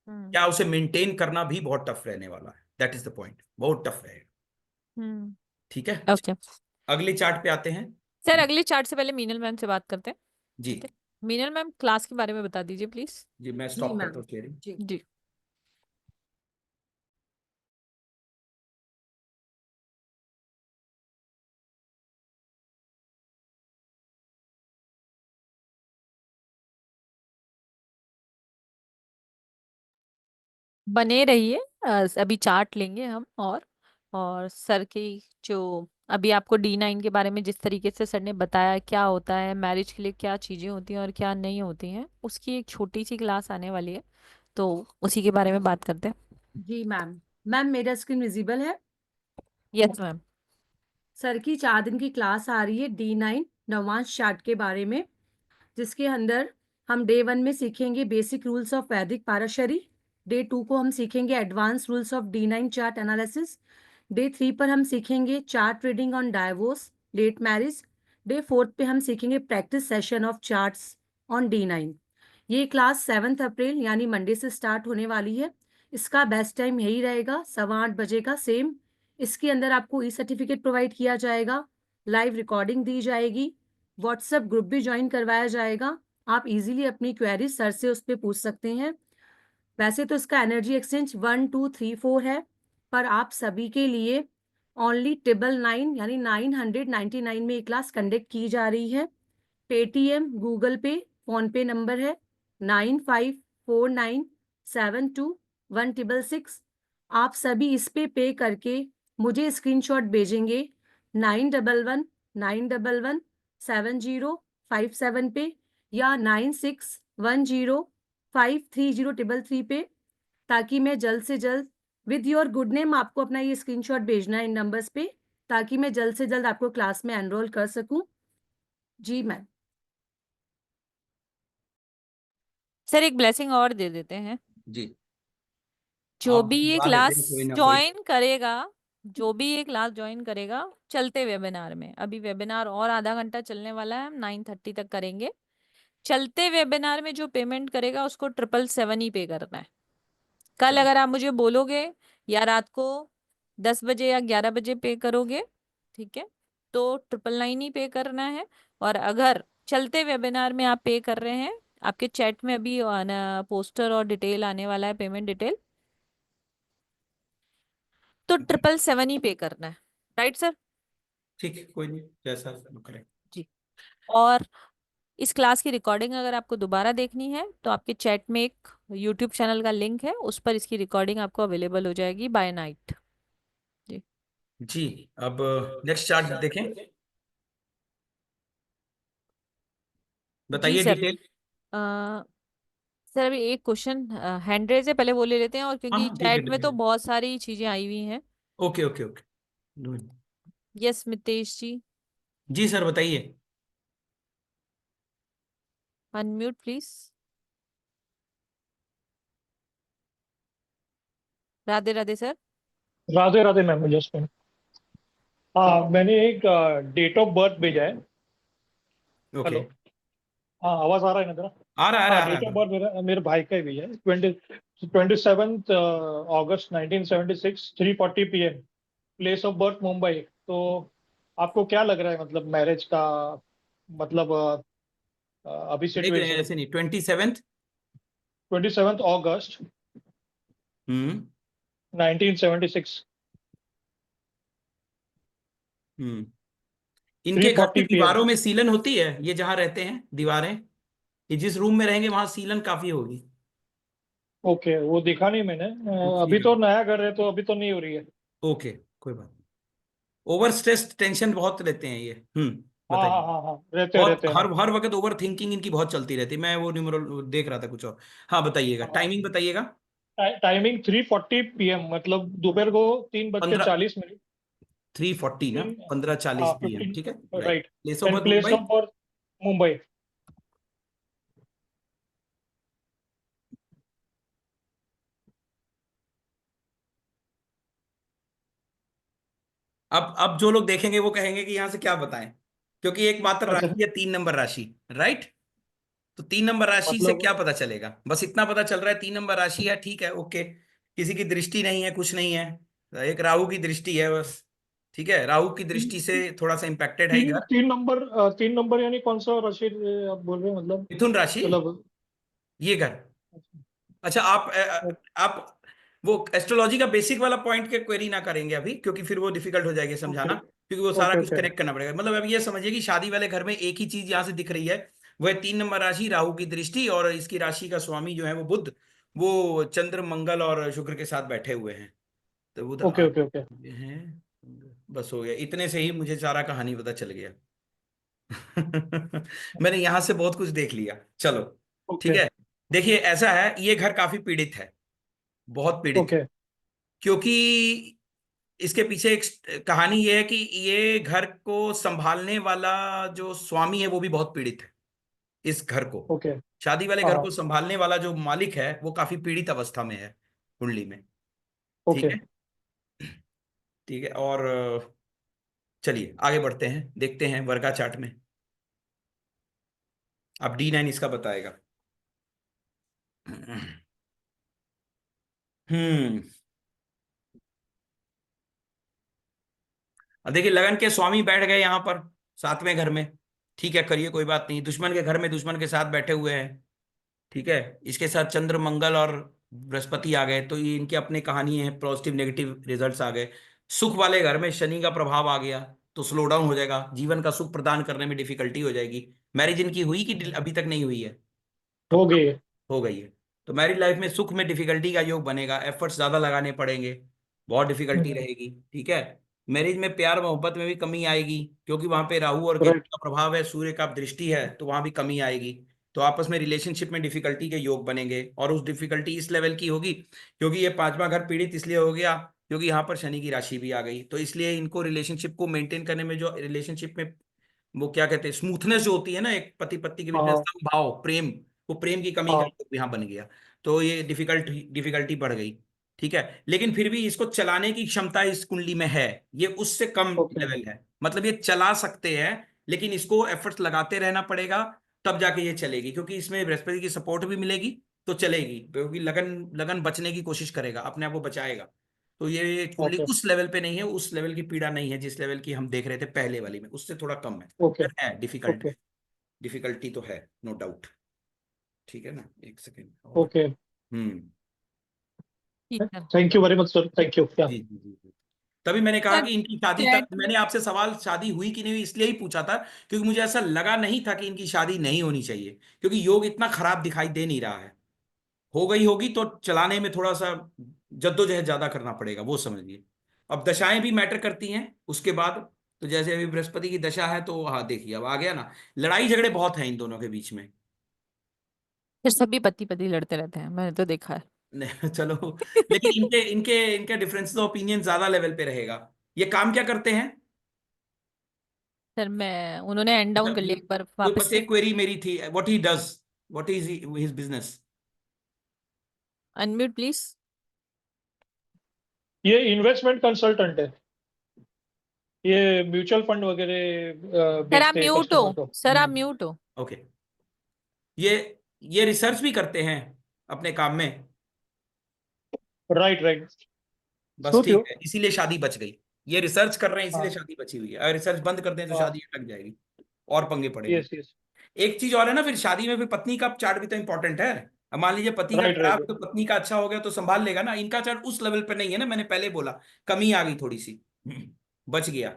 हम्म। क्या उसे मेंटेन करना भी बहुत टफ रहने वाला है, दैट इज द पॉइंट, बहुत टफ रहेगा। हम्म। ठीक है, ओके। अगले चार्ट पे आते हैं। सर अगले चार्ट से पहले मीनल मैम से बात करते हैं। जी, ठीक है। मीनल मैम क्लास के बारे में बता दीजिए प्लीज। जी मैं जी स्टॉप करता मैम। हूँ शेयरिंग। जी। जी। बने रहिए। अभी चार्ट लेंगे हम, और सर की जो अभी आपको D9 के बारे में जिस तरीके से सर ने बताया क्या होता है, मैरिज के लिए क्या चीजें होती हैं और क्या नहीं होती हैं, उसकी एक छोटी सी क्लास आने वाली है, तो उसी के बारे में बात करते हैं। जी मैम। मैम मेरा स्क्रीन विजिबल है? Yes ma'am. सर की 4 दिन की क्लास आ रही है D9 नवांश चार्ट के बारे में, जिसके अंदर हम डे 1 में सीखेंगे बेसिक रूल्स ऑफ वैदिक पाराशरी। डे 2 को हम सीखेंगे advance rules of D9 chart analysis. Day 3 पर हम सीखेंगे chart reading on divorce, late marriage. Day 4 पे हम सीखेंगे practice session of charts on D9। ये क्लास 7 अप्रैल यानी मंडे से स्टार्ट होने वाली है। इसका बेस्ट टाइम यही रहेगा 8:15 का सेम। इसके अंदर आपको ई सर्टिफिकेट प्रोवाइड किया जाएगा, लाइव रिकॉर्डिंग दी जाएगी, व्हाट्सएप ग्रुप भी ज्वाइन करवाया जाएगा। आप इजीली अपनी क्वेरी सर से उस पर पूछ सकते हैं। वैसे तो इसका एनर्जी एक्सचेंज 1 2 3 4 है, पर आप सभी के लिए ओनली 999 यानी 999 में ये क्लास कंडक्ट की जा रही है। पेटीएम, गूगल पे, फोन पे नंबर है 9549721666। आप सभी इस पे करके मुझे स्क्रीनशॉट भेजेंगे 91117057 पे या 9610530333 पे, ताकि मैं जल्द से जल्द विद योर गुड नेम आपको अपना ये स्क्रीनशॉट भेजना है इन नंबर्स पे, ताकि मैं जल्द से जल्द आपको क्लास में एनरोल कर सकूं। जी मैम। सर एक ब्लेसिंग और दे देते हैं। जी, जो आप भी ये बुला लेते क्लास हैं कोई ना कोई। ज्वाइन करेगा, जो भी ये क्लास ज्वाइन करेगा चलते वेबिनार में, अभी वेबिनार और आधा घंटा चलने वाला है, हम 9:30 तक करेंगे। चलते वेबिनार में जो पेमेंट करेगा उसको 777 ही पे करना है। कल चलो, अगर आप मुझे बोलोगे या रात को 10 बजे या 11 बजे पे करोगे, ठीक है, तो 999 ही पे करना है। और अगर चलते वेबिनार में आप पे कर रहे हैं, आपके चैट में अभी आना पोस्टर और डिटेल आने वाला है, पेमेंट डिटेल, तो 777 ही पे करना है। Right sir? ठीक है, कोई नहीं, जैसा करें। जी। और इस क्लास की रिकॉर्डिंग अगर आपको दोबारा देखनी है तो आपके चैट में एक यूट्यूब चैनल का लिंक है, उस पर इसकी रिकॉर्डिंग आपको अवेलेबल हो जाएगी बाय नाइट। जी। जी, अब नेक्स्ट चार्ट देखें, जी बताइए सर। डिटेल। सर अभी एक क्वेश्चन हैंड रेज है, पहले वो ले लेते हैं, और हाँ क्योंकि हाँ, ठीक है चैट में ठीक तो है। बहुत सारी चीजें आई हुई हैं। Okay okay okay. Yes Mitesh ji, जी सर, बताइए। Unmute please. Radhe Radhe sir. Radhe Radhe ma'am, yes ma'am. हाँ, मैंने एक डेट ऑफ बर्थ भेजा है। Okay, hello. हाँ, आवाज आ रहा है ना जरा? आ रहा है, आ रहा हाँ, है, आ रहा डेट ऑफ है। बर्थ मेरा मेरे भाई का ही भेजा है। 27 अगस्त 1976, 3:40 PM। Place of birth Mumbai. तो आपको क्या लग रहा है, मतलब मैरिज का, मतलब अभी नहीं, सिचुएशन? ऐसे नहीं, 27th। 27 अगस्त हम्म 1976, हम्म थ्री इनके घर की फोर्टी पी एम दीवारों में सीलन होती है, ये जहां रहते हैं दीवारें, ये जिस रूम में रहेंगे वहां सीलन काफी होगी। ओके, वो देखा नहीं मैंने। दूसरी अभी तो जगह। नया घर है, तो अभी तो नहीं हो रही है। ओके, कोई बात नहीं। ओवर स्ट्रेस, टेंशन बहुत लेते हैं ये। हाँ बताइए। हाँ हाँ हाँ, रहते हैं बहुत, रहते हैं हर हाँ। हर वक्त ओवर थिंकिंग इनकी बहुत चलती रहती है। मैं वो न्यूमरल देख रहा था कुछ और। हाँ, बताइएगा, हाँ, टाइमिंग बताइएगा। टाइमिंग 3:40 PM, मतलब दोपहर को 15, 3:40। 3:40 ना, तीन 15:40 हाँ, PM, 15। ठीक है, right. Right. Place of and birth place Mumbai. Of birth Mumbai. अब जो लोग देखेंगे वो कहेंगे कि यहाँ से क्या बताएं, क्योंकि एकमात्र अच्छा, राशि है 3 नंबर राशि, राइट। तो 3 नंबर राशि से मतलब क्या पता चलेगा, बस इतना पता चल रहा है 3 नंबर राशि है, ठीक है, ओके। किसी की दृष्टि नहीं है, कुछ नहीं है, एक राहु की दृष्टि है बस। ठीक है, राहु की दृष्टि से थोड़ा सा इम्पैक्टेड है ये तीन घर। 3 नंबर, 3 नंबर यानी कौन सा राशि आप बोल रहे हैं, मतलब? मिथुन राशि, मतलब ये घर। अच्छा, आप वो एस्ट्रोलॉजी का बेसिक वाला पॉइंट के क्वेरी ना करेंगे अभी, क्योंकि फिर वो डिफिकल्ट हो जाएगी ओके समझाना, क्योंकि वो सारा ओके कुछ ओके कनेक्ट करना पड़ेगा। मतलब अब ये समझिए कि शादी वाले घर में एक ही चीज यहाँ से दिख रही है, वह 3 नंबर राशि, राहु की दृष्टि, और इसकी राशि का स्वामी जो है वो बुध, वो चंद्र मंगल और शुक्र के साथ बैठे हुए हैं। तो उधर ओके आ ओके ओके हैं। बस हो गया, इतने से ही मुझे सारा कहानी पता चल गया। मैंने यहां से बहुत कुछ देख लिया, चलो। ठीक ओके है, देखिए ऐसा है, ये घर काफी पीड़ित है, बहुत पीड़ित है, ओके क्योंकि इसके पीछे एक कहानी ये है कि ये घर को संभालने वाला जो स्वामी है वो भी बहुत पीड़ित है। इस घर को, ओके। शादी वाले घर हाँ। को संभालने वाला जो मालिक है वो काफी पीड़ित अवस्था में है कुंडली में। ठीक ओके। है, ठीक है। और चलिए आगे बढ़ते हैं, देखते हैं वर्गा चार्ट में। अब D9 इसका बताएगा। हम्म। अब देखिए लगन के स्वामी बैठ गए यहाँ पर 7वें घर में। ठीक है, करिए, कोई बात नहीं। दुश्मन के घर में दुश्मन के साथ बैठे हुए हैं। ठीक है, इसके साथ चंद्र मंगल और बृहस्पति आ गए, तो ये इनके अपने कहानी है, पॉजिटिव नेगेटिव रिजल्ट्स आ गए। सुख वाले घर में शनि का प्रभाव आ गया तो स्लो डाउन हो जाएगा, जीवन का सुख प्रदान करने में डिफिकल्टी हो जाएगी। मैरिज इनकी हुई कि अभी तक नहीं हुई है? हो कब गई है। हो गई है? तो मैरिज लाइफ में सुख में डिफिकल्टी का योग बनेगा, एफर्ट्स ज्यादा लगाने पड़ेंगे, बहुत डिफिकल्टी रहेगी। ठीक है, मैरिज में प्यार मोहब्बत में भी कमी आएगी, क्योंकि वहां पे राहु और केतु राइट। का प्रभाव है, सूर्य का दृष्टि है, तो वहां भी कमी आएगी। तो आपस में रिलेशनशिप में डिफिकल्टी के योग बनेंगे, और उस डिफिकल्टी इस लेवल की होगी, क्योंकि ये 5वां घर पीड़ित इसलिए हो गया क्योंकि यहाँ पर शनि की राशि भी आ गई, तो इसलिए इनको रिलेशनशिप को मेंटेन करने में, जो रिलेशनशिप में वो क्या कहते हैं, स्मूथनेस जो होती है ना एक पति पत्नी के बीच में, हाँ। समभाव, प्रेम, वो प्रेम की कमी का हाँ। योग यहाँ बन गया। तो ये डिफिकल्टी बढ़ गई। ठीक है, लेकिन फिर भी इसको चलाने की क्षमता इस कुंडली में है, ये उससे कम ओके। लेवल है, मतलब ये चला सकते हैं, लेकिन इसको एफर्ट्स लगाते रहना पड़ेगा, तब जाके ये चलेगी, क्योंकि इसमें बृहस्पति की सपोर्ट भी मिलेगी तो चलेगी, क्योंकि लगन लगन बचने की कोशिश करेगा, अपने आप को बचाएगा। तो ये कुंडली ओके। उस लेवल पे नहीं है, उस लेवल की पीड़ा नहीं है जिस लेवल की हम देख रहे थे पहले वाली में, उससे थोड़ा कम है। ओके। पर है डिफिकल्ट, ओके। डिफिकल्टी तो है, नो डाउट। ठीक है ना, एक सेकेंड और। ओके। हम्म। ठीक है thank you very much sir, thank you. या जी जी जी जी। तभी मैंने कहा सर। कि इनकी शादी तक, चैट में मैंने आपसे सवाल शादी हुई कि नहीं हुई इसलिए ही पूछा था, क्योंकि मुझे ऐसा लगा नहीं था कि इनकी शादी नहीं होनी चाहिए, क्योंकि योग इतना खराब दिखाई दे नहीं रहा है। हो गई होगी तो चलाने में थोड़ा सा जद्दोजहद ज्यादा करना पड़ेगा, वो समझिए। अब दशाएं भी मैटर करती हैं उसके बाद, तो जैसे अभी बृहस्पति की दशा है तो हाँ देखिए अब आ गया ना, लड़ाई झगड़े बहुत हैं इन दोनों के बीच में। फिर सभी पति पति लड़ते रहते हैं, मैंने तो देखा है। चलो, लेकिन इनके इनके इनके डिफरेंस ऑफ ओपिनियन ज्यादा लेवल पे रहेगा। ये काम क्या करते हैं? सर मैं उन्होंने एंड डाउन मतलब कर ये लिया एक बार कोई वापस बस से। एक क्वेरी मेरी थी, what he does, what is his business? Unmute please. ये इन्वेस्टमेंट कंसल्टेंट है, ये म्यूचुअल फंड वगैरह सर आप बेचते हैं म्यूट हो, कस्टमर को। सर आप म्यूट हो। ओके, ये ये रिसर्च भी करते हैं अपने काम में। Right, right. बस सूट यू। ठीक है, इसीलिए शादी बच गई। ये रिसर्च कर रहे हैं इसीलिए हाँ। शादी बची हुई है, अगर रिसर्च बंद कर दें तो हाँ। शादी अटक जाएगी और पंगे पड़ेंगे। Yes, yes. एक चीज और है ना, फिर शादी में फिर पत्नी का चार्ट भी तो इंपॉर्टेंट है। अब मान लीजिए पति का राइट, खराब है राइट, तो पत्नी का अच्छा हो गया तो संभाल लेगा ना, इनका चार्ट उस लेवल पे नहीं है ना, मैंने पहले बोला, कमी आ गई थोड़ी सी। बच गया,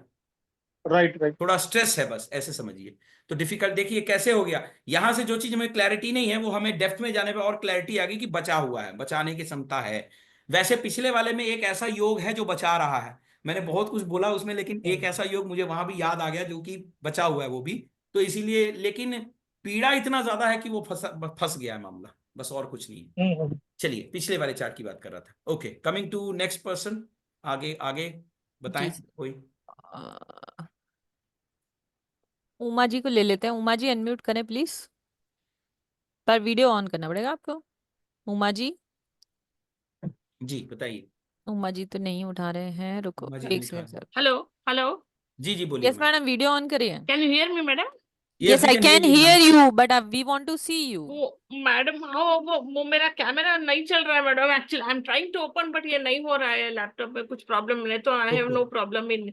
राइट, राइट। थोड़ा स्ट्रेस है, बस ऐसे समझिए। तो डिफिकल्ट देखिए कैसे हो गया, यहां से जो चीज हमें क्लैरिटी नहीं है वो हमें डेप्थ में जाने पे और क्लैरिटी आ गई कि बचा हुआ है, बचाने की क्षमता है। वैसे पिछले वाले में एक ऐसा योग है जो बचा रहा है, मैंने बहुत कुछ बोला उसमें, लेकिन एक ऐसा योग मुझे वहां भी याद आ गया जो कि बचा हुआ है वो भी, तो इसीलिए, लेकिन पीड़ा इतना ज्यादा है कि वो फंस फंस गया है मामला, बस और कुछ नहीं है। चलिए पिछले वाले चार्ट की बात कर रहा था। Okay, coming to next person. आगे आगे जी बताएं सर। कोई। उमा जी को ले लेते हैं, उमा जी अनम्यूट करें प्लीज। पर वीडियो ऑन करना पड़ेगा आपको। उमा जी। जी बताइए। उमा जी तो नहीं उठा रहे हैं, रुको उमा जी को एक निकाल सेकंड दो। सर। Hello, hello. जी जी बोलिए yes ma'am. Madam, video on करिए। Can you hear me madam? Yes yes we I can hear can you hear ma'am. You but we want to see you. वो madam, हाँ, वो मेरा camera नहीं चल रहा है मैडम। Actually I am trying to open but ये नहीं हो रहा है, लैपटॉप में कुछ प्रॉब्लम है, तो I have okay, no problem in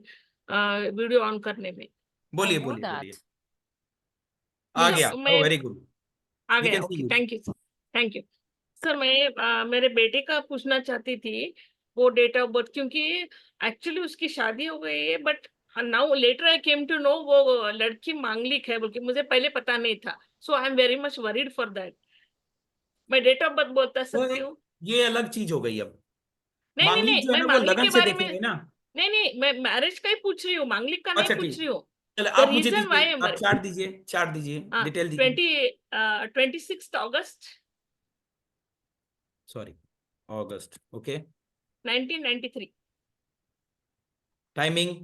video on करने में। आई बोलिए नो बोलिए बोलिए। दैट। आ प्लीज। गया, हाँ, ओ मैं वेरी गुड, आ वी गया। Can see okay, you. Thank you, thank you. Sir मैं मेरे बेटे का पूछना चाहती थी, वो डेट ऑफ बर्थ, क्योंकि एक्चुअली उसकी शादी हो गई है, but now later I came to know वो लड़की मांगलिक है, बल्कि मुझे पहले पता नहीं था। So I am very much worried for that. मैं डेट ऑफ बर्थ बता तो सकती हूँ? ये अलग चीज हो गई अब। नहीं, नहीं, मांगलिक नहीं, जो है मैं ना वो मांगलिक लगन के से बारे में देखेंगे ना। नहीं, नहीं, मैं मैरिज का ही पूछ रही हूँ, मांगलिक का नहीं अच्छा पूछ ठीक, रही हूँ। चलो द आप मुझे रीजन वाई दीजिए, आई एम आप वरीड। चार्ट दीजिए, चार्ट दीजिए, हाँ, डिटेल दीजिए। 26 अगस्त सॉरी, अगस्त, okay. 1993, timing?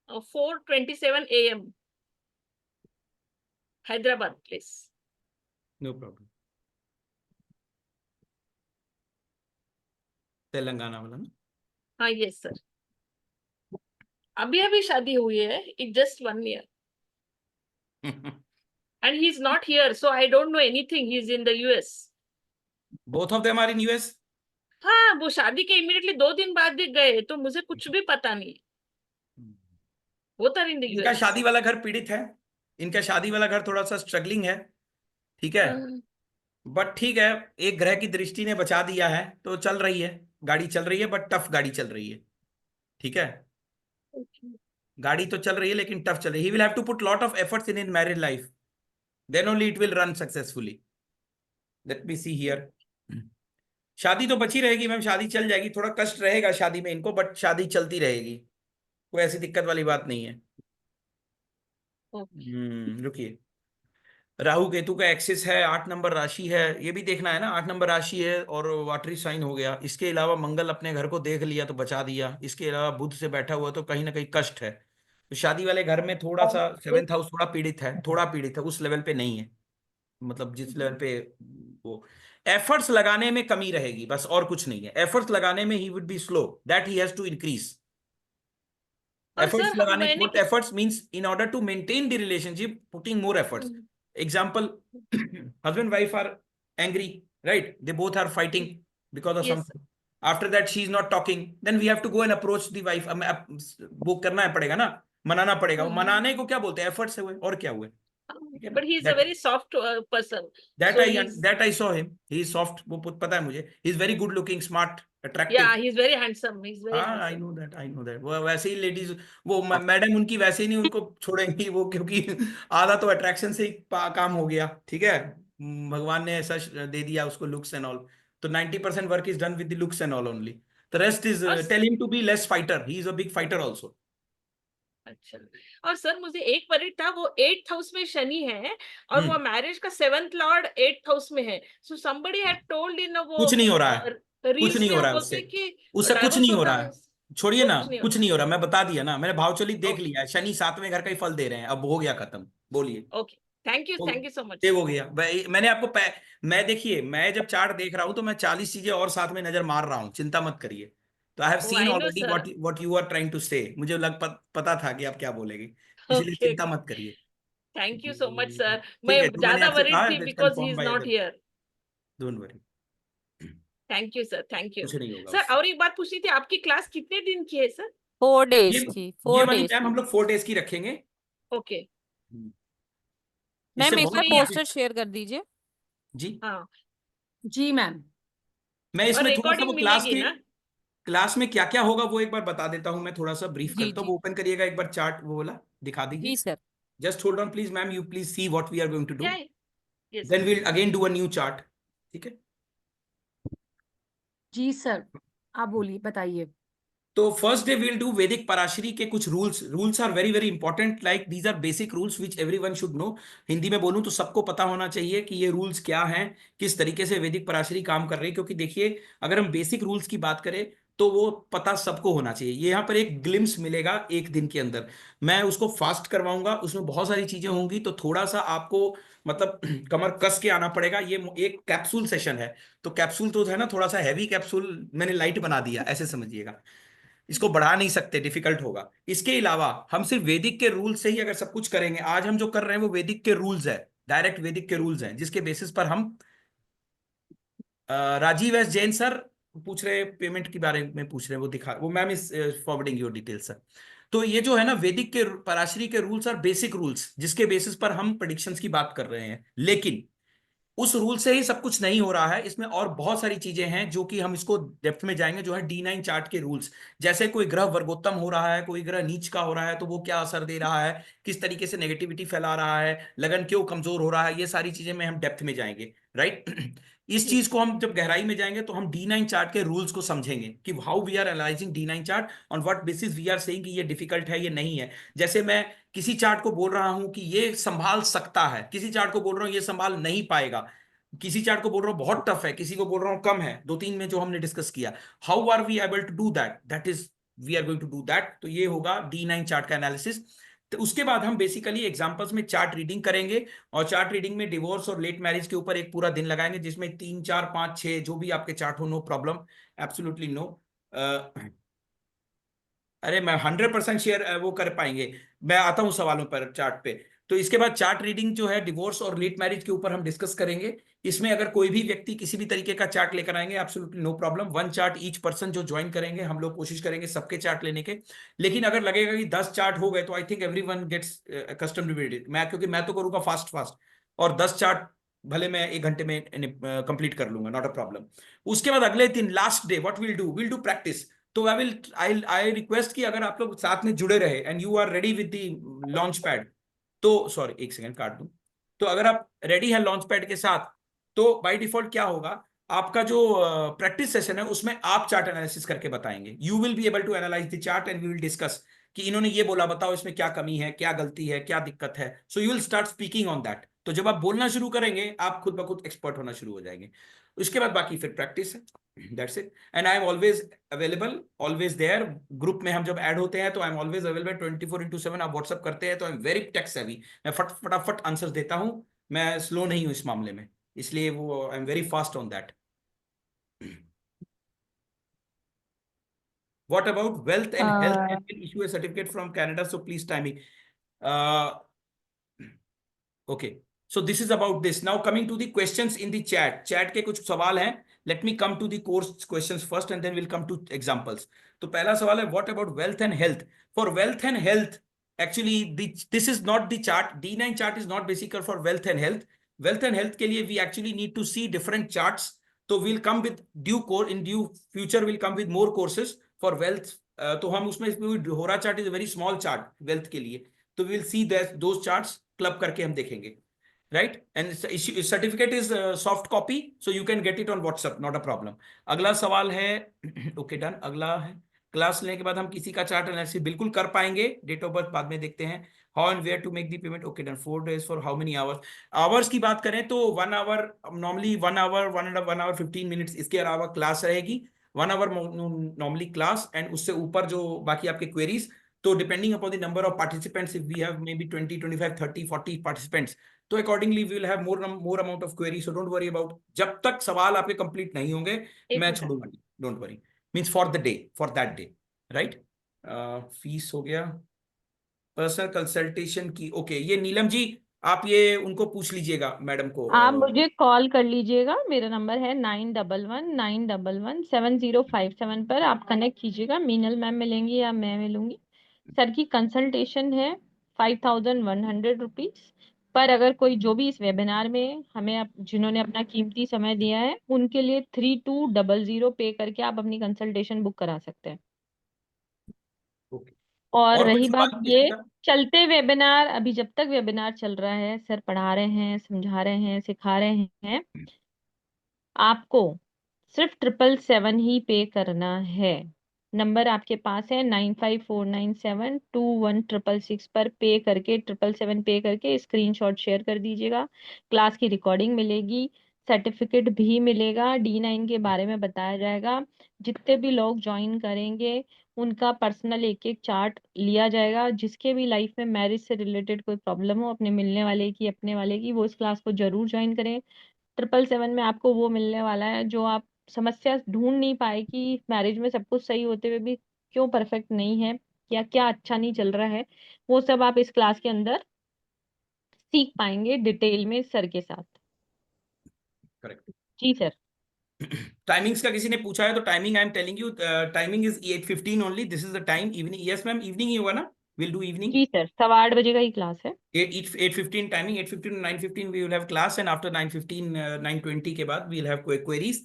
4:27 AM। Hyderabad place. No problem. Telangana वाला ना? हाँ यस सर, अभी अभी शादी हुई है, it just 1 year and he is not here, so I don't know anything. He is in the US. Both of them are in US? हाँ, वो शादी के इमीडिएटली 2 दिन बाद ही गए, तो मुझे कुछ भी पता नहीं। Both are in the इनका US. शादी वाला घर पीड़ित है, इनका शादी वाला घर थोड़ा सा स्ट्रगलिंग है, ठीक है, बट ठीक है, एक ग्रह की दृष्टि ने बचा दिया है तो चल रही है, गाड़ी चल रही है, बट टफ गाड़ी चल रही है, ठीक है, गाड़ी तो चल रही है लेकिन टफ चल रही है। He will have to put lot of efforts in in married life, then only it will run successfully. Let me see here. शादी तो बची रहेगी मैम, शादी चल जाएगी, थोड़ा कष्ट रहेगा शादी में इनको, बट शादी चलती रहेगी, कोई ऐसी दिक्कत वाली बात नहीं है। रुकिए, राहु केतु का एक्सिस है, 8 नंबर राशि है, ये भी देखना है ना, 8 नंबर राशि है और वाटरी साइन हो गया। इसके अलावा मंगल अपने घर को देख लिया तो बचा दिया, इसके अलावा बुध से बैठा हुआ तो कहीं ना कहीं कष्ट है। तो शादी वाले घर में थोड़ा सा 7th हाउस थोड़ा पीड़ित है, थोड़ा पीड़ित है, उस लेवल पे नहीं है, मतलब जिस लेवल पे वो एफर्ट्स लगाने में कमी रहेगी, बस और कुछ नहीं है। एफर्ट्स लगाने में he would be slow, that he has to increase और एफर्ट्स सर लगाने। मैंने what efforts means in order to maintain the relationship, putting more efforts. Example, husband wife are angry, right? They both are fighting because of Yes, something. After that she is not talking, then we have to go and approach the wife. वो करना है पड़ेगा ना, मनाना पड़ेगा। वो मनाने को क्या बोलते हैं? एफर्ट्स है वो, और क्या हुए, ठीक है ना? but he is a very soft person. That So I he's, that I saw him. He is soft, वो पता है मुझे। He is very good looking, smart, attractive. yeah, he's very handsome. He's very हाँ, आई handsome. Know that, I know that. वो वैसे ही ladies, वो madam उनकी वैसे ही नहीं उनको छोड़ेंगी वो, क्योंकि आधा तो अट्रैक्शन से ही काम हो गया, ठीक है, भगवान ने ऐसा दे दिया उसको लुक्स एंड ऑल। तो 90% work is done with the looks and all only, the rest is और tell him to be less fighter, he is a big fighter also. अच्छा, और सर मुझे एक पॉइंट था, वो 8th हाउस में शनि है और वो मैरिज का 7th लॉर्ड 8th हाउस में है। सो somebody had told in वो कुछ नहीं हो रहा है, कुछ रील्स नहीं में हो वो रहा है बोलते उससे, हैं कि उससे कुछ डाइवोर्स नहीं हो होता रहा है। है, छोड़िए वो ना, कुछ नहीं कुछ होता। नहीं हो रहा, मैं बता दिया ना, मैंने भावचलित देख ओके लिया है, शनि 7वें घर का ही फल दे रहे हैं, अब हो गया खत्म। बोलिए। Okay, thank you so much. ये हो गया मैंने आपको मैं देखिए, मैं जब चार्ट देख रहा हूं तो मैं 40 चीजें और साथ में नजर मार रहा हूं, चिंता मत करिए। तो आई हैव ओ seen I know already sir. What you are trying to say, मुझे पता था कि आप क्या बोलेंगे, इसलिए ओके, चिंता मत करिए। Thank you so much sir. ठीक मैं है, तो मैंने ज्यादा आपसे वरीड कहा थी that's because he confirm is by not the, here. Don't worry, thank you sir, thank you कुछ नहीं होगा सर। उससे। और एक बात पूछनी थी, आपकी क्लास कितने दिन की है सर? 4 days ये की, ये 4 वाली days मैम हम की। लोग 4 डेज की रखेंगे। ओके, इससे मैम एक बार उसमें बहुत पोस्टर शेयर कर दीजिए। जी, हाँ, जी मैम। मैं और इसमें थोड़ा सा वो रिकॉर्डिंग मिलेगी ना? क्लास में क्या क्या होगा वो एक बार बता देता हूं, मैं थोड़ा सा ब्रीफ जी करता हूँ। जी वो ओपन करिएगा एक बार, चार्ट वो वाला दिखा जी दीजिए। Sir. Just hold on please ma'am, you please see what we are going to do, क्या है? Yes then we'll again do a new chart, ठीक है। जी सर, आप बोलिए, बताइए। तो फर्स्ट डे वील डू वैदिक पराशरी के कुछ rules are very very important, like these are basic rules which everyone should know. Hindi में बोलूं तो सबको पता होना चाहिए कि ये रूल्स क्या हैं, किस तरीके से वैदिक पराशरी काम कर रही है, क्योंकि देखिए अगर हम बेसिक रूल्स की बात करें तो वो पता सबको होना चाहिए। ये यहाँ पर एक ग्लिम्स मिलेगा एक दिन के अंदर, मैं उसको फास्ट करवाऊंगा, उसमें बहुत सारी चीजें होंगी, तो थोड़ा सा आपको मतलब कमर कस के आना पड़ेगा। ये एक कैप्सूल सेशन है, तो कैप्सूल तो है ना, थोड़ा सा हैवी कैप्सूल मैंने लाइट बना दिया, ऐसे समझिएगा, इसको बढ़ा नहीं सकते, डिफिकल्ट होगा। इसके अलावा हम सिर्फ वैदिक के रूल से ही अगर सब कुछ करेंगे, आज हम जो कर रहे हैं वो वैदिक के रूल्स है, डायरेक्ट वैदिक के रूल्स हैं, जिसके बेसिस पर हम राजीव एस जैन सर पूछ रहे पेमेंट के बारे में पूछ रहे हैं, वो दिखा, वो ma'am is forwarding your details sir. तो ये जो है ना वैदिक के पराशरी के रूल्स और बेसिक रूल्स, जिसके बेसिस पर हम प्रेडिक्शंस की बात कर रहे हैं, लेकिन उस रूल से ही सब कुछ नहीं हो रहा है, इसमें और बहुत सारी चीजें हैं जो कि हम इसको डेप्थ में जाएंगे, जो है D9 चार्ट के रूल्स। जैसे कोई ग्रह वर्गोत्तम हो रहा है, कोई ग्रह नीच का हो रहा है, तो वो क्या असर दे रहा है, किस तरीके से नेगेटिविटी फैला रहा है, लगन क्यों कमजोर हो रहा है, ये सारी चीजें में हम डेप्थ में जाएंगे, राइट। इस चीज को हम जब गहराई में जाएंगे तो हम D9 चार्ट के रूल्स को समझेंगे कि how we are analysing D9 chart, on what basis we are saying कि ये डिफिकल्ट है, ये नहीं है। जैसे मैं किसी चार्ट को बोल रहा हूं कि ये संभाल सकता है, किसी चार्ट को बोल रहा हूं ये संभाल नहीं पाएगा, किसी चार्ट को बोल रहा हूं बहुत टफ है, किसी को बोल रहा हूं कम है, 2-3 में जो हमने डिस्कस किया, how are we able to do that, that is we are going to do that. तो ये होगा D9 चार्ट का एनालिसिस। तो उसके बाद हम बेसिकली एग्जांपल्स में चार्ट रीडिंग करेंगे, और चार्ट रीडिंग में डिवोर्स और लेट मैरिज के ऊपर एक पूरा दिन लगाएंगे, जिसमें 3 4 5 6 जो भी आपके चार्ट हो, नो प्रॉब्लम, एब्सोल्युटली नो। अरे मैं 100% शेयर वो कर पाएंगे। मैं आता हूं सवालों पर चार्ट पे। तो इसके बाद चार्ट रीडिंग जो है डिवोर्स और लेट मैरिज के ऊपर हम डिस्कस करेंगे। इसमें अगर कोई भी व्यक्ति किसी भी तरीके का चार्ट लेकर आएंगे, absolutely no problem, 1 chart each person जो ज्वाइन करेंगे, हम लोग कोशिश करेंगे सबके चार्ट लेने के। लेकिन अगर लगेगा कि 10 चार्ट हो गए, तो I think everyone gets custom to it. मैं क्योंकि मैं तो करूंगा फास्ट फास्ट, और 10 चार्ट भले मैं 1 घंटे में कंप्लीट कर लूंगा, नॉट अ प्रॉब्लम। उसके बाद अगले दिन last day what will do practice. तो आई रिक्वेस्ट कि अगर आप लोग साथ में जुड़े रहे and you are ready with the launch pad, तो सॉरी 1 सेकंड काट दूं। तो अगर आप रेडी है लॉन्च पैड के साथ, तो बाय डिफॉल्ट क्या होगा, आपका जो प्रैक्टिस सेशन है उसमें आप चार्ट एनालिसिस करके बताएंगे। You will be able to analyse the chart and we will discuss कि इन्होंने ये बोला, बताओ इसमें क्या कमी है, क्या गलती है, क्या दिक्कत है। So you will start speaking on that. तो जब आप बोलना शुरू करेंगे, आप खुद ब खुद एक्सपर्ट होना शुरू हो जाएंगे। उसके बाद बाकी फिर प्रैक्टिस है, that's it. And I am always available, always there. Group में हम जब ऐड होते हैं तो आई एम ऑलवेज अवेलेबल 24/7। आप व्हाट्सअप करते हैं तो आई एम वेरी टेक सेवी, मैं फटाफट आंसर देता हूं। मैं स्लो नहीं हूं इस मामले में, इसलिए वो आई am very fast on that. What about wealth and health? I will issue a certificate from Canada, so please time me. Uh, okay, so this is about this. Now coming to the questions in the chat. Chat के कुछ सवाल हैं. Let me come to the course questions first, and then we'll come to examples. तो पहला सवाल है, what about wealth and health? For wealth and health, actually this is not the chart. D9 chart is not basically for wealth and health. Wealth and health के लिए we actually need to see different charts. तो we'll come with in due future we'll come with more courses for wealth. तो हम उसमें होरा chart is very small chart wealth के लिए, तो will see those charts club करके हम देखेंगे, right. And certificate is soft copy, so you can get it on WhatsApp, not a problem. अगला सवाल है ओके डन। अगला है, क्लास लेने के बाद हम किसी का चार्ट एनालिसिस बिल्कुल कर पाएंगे, डेट ऑफ बर्थ बाद में देखते हैं। How and where to make the payment, okay done. 4 days for how many hours. Hours की बात करें तो 1 hour, normally 1 hour 1 hour 15 minutes, इसके अलावा क्लास रहेगी। 1 hour नॉर्मली क्लास, एंड उससे ऊपर जो बाकी आपके क्वेरीज, तो depending upon the number of participants, if we have maybe 20 25 30 40 participants, तो accordingly we will have more amount of query. So don't worry about, जब तक सवाल आपके कंप्लीट नहीं होंगे मैं छोड़ूंगा नहीं, don't worry. Means for the day, for that day, right. Fees हो गया, पर्सनल कंसल्टेशन की, ओके ये नीलम जी आप ये उनको पूछ लीजिएगा मैडम को। आप मुझे कॉल कर लीजिएगा, मेरा नंबर है 9119117057 पर आप कनेक्ट कीजिएगा। मीनल मैम मिलेंगी या मैं मिलूंगी। सर की कंसल्टेशन है 5100 रुपीज पर। अगर कोई जो भी इस वेबिनार में हमें जिन्होंने अपना कीमती समय दिया है, उनके लिए 3200 पे करके आप अपनी कंसल्टेशन बुक करा सकते हैं। ओके, और और कोई रही बात सवाल ये, किसी का? चलते वेबिनार, अभी जब तक वेबिनार चल रहा है, सर पढ़ा रहे हैं, समझा रहे हैं, सिखा रहे हैं, आपको सिर्फ 777 ही पे करना है। नंबर आपके पास है 9549721666 पर पे करके 777 पे करके स्क्रीनशॉट शेयर कर दीजिएगा। क्लास की रिकॉर्डिंग मिलेगी, सर्टिफिकेट भी मिलेगा, D9 के बारे में बताया जाएगा। जितने भी लोग ज्वाइन करेंगे उनका पर्सनल एक एक चार्ट लिया जाएगा। जिसके भी लाइफ में मैरिज से रिलेटेड कोई प्रॉब्लम हो, अपने मिलने वाले की, अपने वाले की, वो इस क्लास को जरूर ज्वाइन करें। 777 में आपको वो मिलने वाला है जो आप समस्या ढूंढ नहीं पाए कि मैरिज में सब कुछ सही होते हुए भी क्यों परफेक्ट नहीं है, या क्या अच्छा नहीं चल रहा है। वो सब आप इस क्लास के अंदर सीख पाएंगे डिटेल में सर के साथ। करेक्ट। जी सर। टाइमिंग्स का किसी ने पूछा है, तो timing I am telling you, timing is 8:15 only, this is the time. Evening, yes ma'am, evening ही होगा ना, विल डू इवनिंग। जी सर, 8:15 का ही क्लास है। 8:15 timing, 8:15 to 9:15 we will have class, and after 9:15 9:20 के बाद we'll have queries।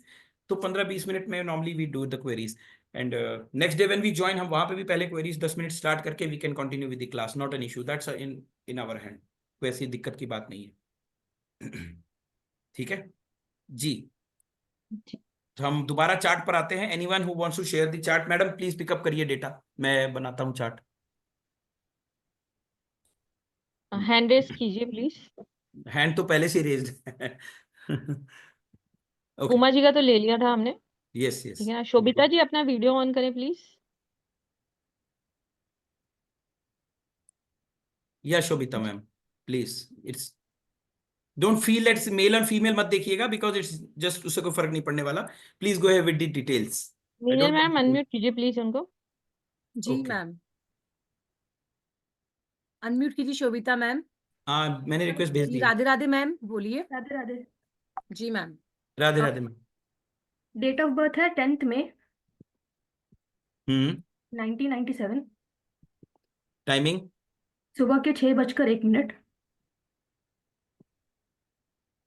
तो 15-20 मिनट में normally we do the queries, and next day when we join, हम वहां पे भी पहले क्वेरीज 10 मिनट स्टार्ट करके we can continue with the class, not an issue, that's in in our hand. कोई ऐसी दिक्कत की बात नहीं है। ठीक है जी। तो हम दोबारा चार्ट पर आते हैं। Anyone who wants to share the chart, madam please pickup करिए डेटा, मैं बनाता हूँ चार्ट। हैंड रेस कीजिए प्लीज। हैंड तो पहले से रेज्ड है। ओके, उमा जी का तो ले लिया था हमने, यस ठीक यस। है ना। शोभिता जी अपना वीडियो ऑन करें प्लीज। या Shobhita ma'am, please. It's don't feel that's male और फीमेल मत देखिएगा, बिकॉज इट्स जस्ट, उससे कोई फर्क नहीं पड़ने वाला। Please go ahead with the details. I Meenal don't ma'am want. Unmute कीजिए प्लीज उनको। जी ओके। मैम, अनम्यूट कीजिए शोभिता मैम। हाँ, मैंने रिक्वेस्ट भेज जी दी है। राधे राधे मैम, बोलिए। राधे राधे। जी ma'am. Radhe Radhe ma'am. Date of birth है 10th में हम्म। 1997, टाइमिंग। सुबह के 6:01।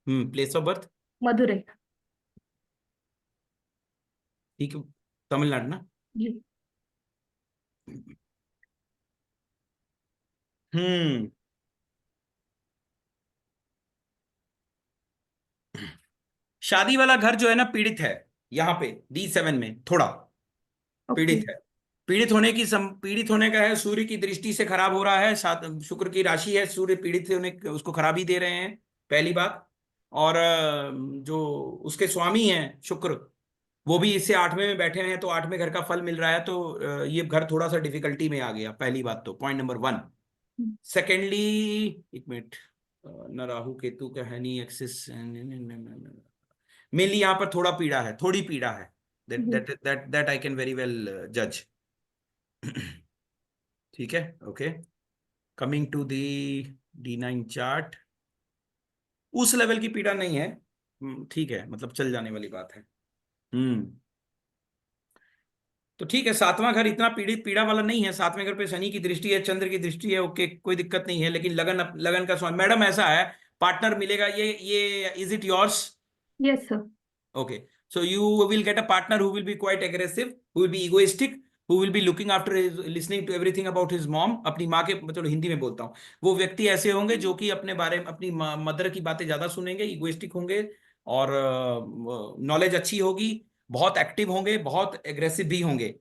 Place of birth. मदुरई। ठीक है, तमिलनाडु ना। जी। हम्म। शादी वाला घर जो है ना, पीड़ित है। यहाँ पे D7 में थोड़ा ओके। पीड़ित है। पीड़ित होने का है, सूर्य की दृष्टि से खराब हो रहा है। साथ शुक्र की राशि है, सूर्य पीड़ित होने उसको खराबी दे रहे हैं, पहली बात। और जो उसके स्वामी हैं शुक्र, वो भी इससे 8वें में बैठे हैं, तो 8वें घर का फल मिल रहा है। तो ये घर थोड़ा सा डिफिकल्टी में आ गया, पहली बात तो, पॉइंट नंबर 1। सेकेंडली, एक मिनट, न राहु केतु का है नहीं एक्सिस, मेनली यहाँ पर थोड़ा पीड़ा है, थोड़ी पीड़ा है। That I can very well जज। ठीक है, okay. Coming to the D9 chart, उस लेवल की पीड़ा नहीं है। ठीक है, मतलब चल जाने वाली बात है। तो ठीक है, 7वां घर इतना पीड़ा वाला नहीं है। 7वें घर पे शनि की दृष्टि है, चंद्र की दृष्टि है, ओके, कोई दिक्कत नहीं है। लेकिन लगन का स्वामी मैडम ऐसा है, पार्टनर मिलेगा। ये is it yours? Yes sir. Okay, so you will get a partner who will be quite aggressive, who will be egoistic, who will be looking after his, listening to everything about his mom. अपनी माँ के, मतलब हिंदी में बोलता हूँ, वो व्यक्ति ऐसे होंगे जो कि अपने बारे में, अपनी मदर की बातें ज्यादा सुनेंगे, इगोइस्टिक होंगे, और नॉलेज अच्छी होगी, बहुत एक्टिव होंगे, बहुत एग्रेसिव भी होंगे।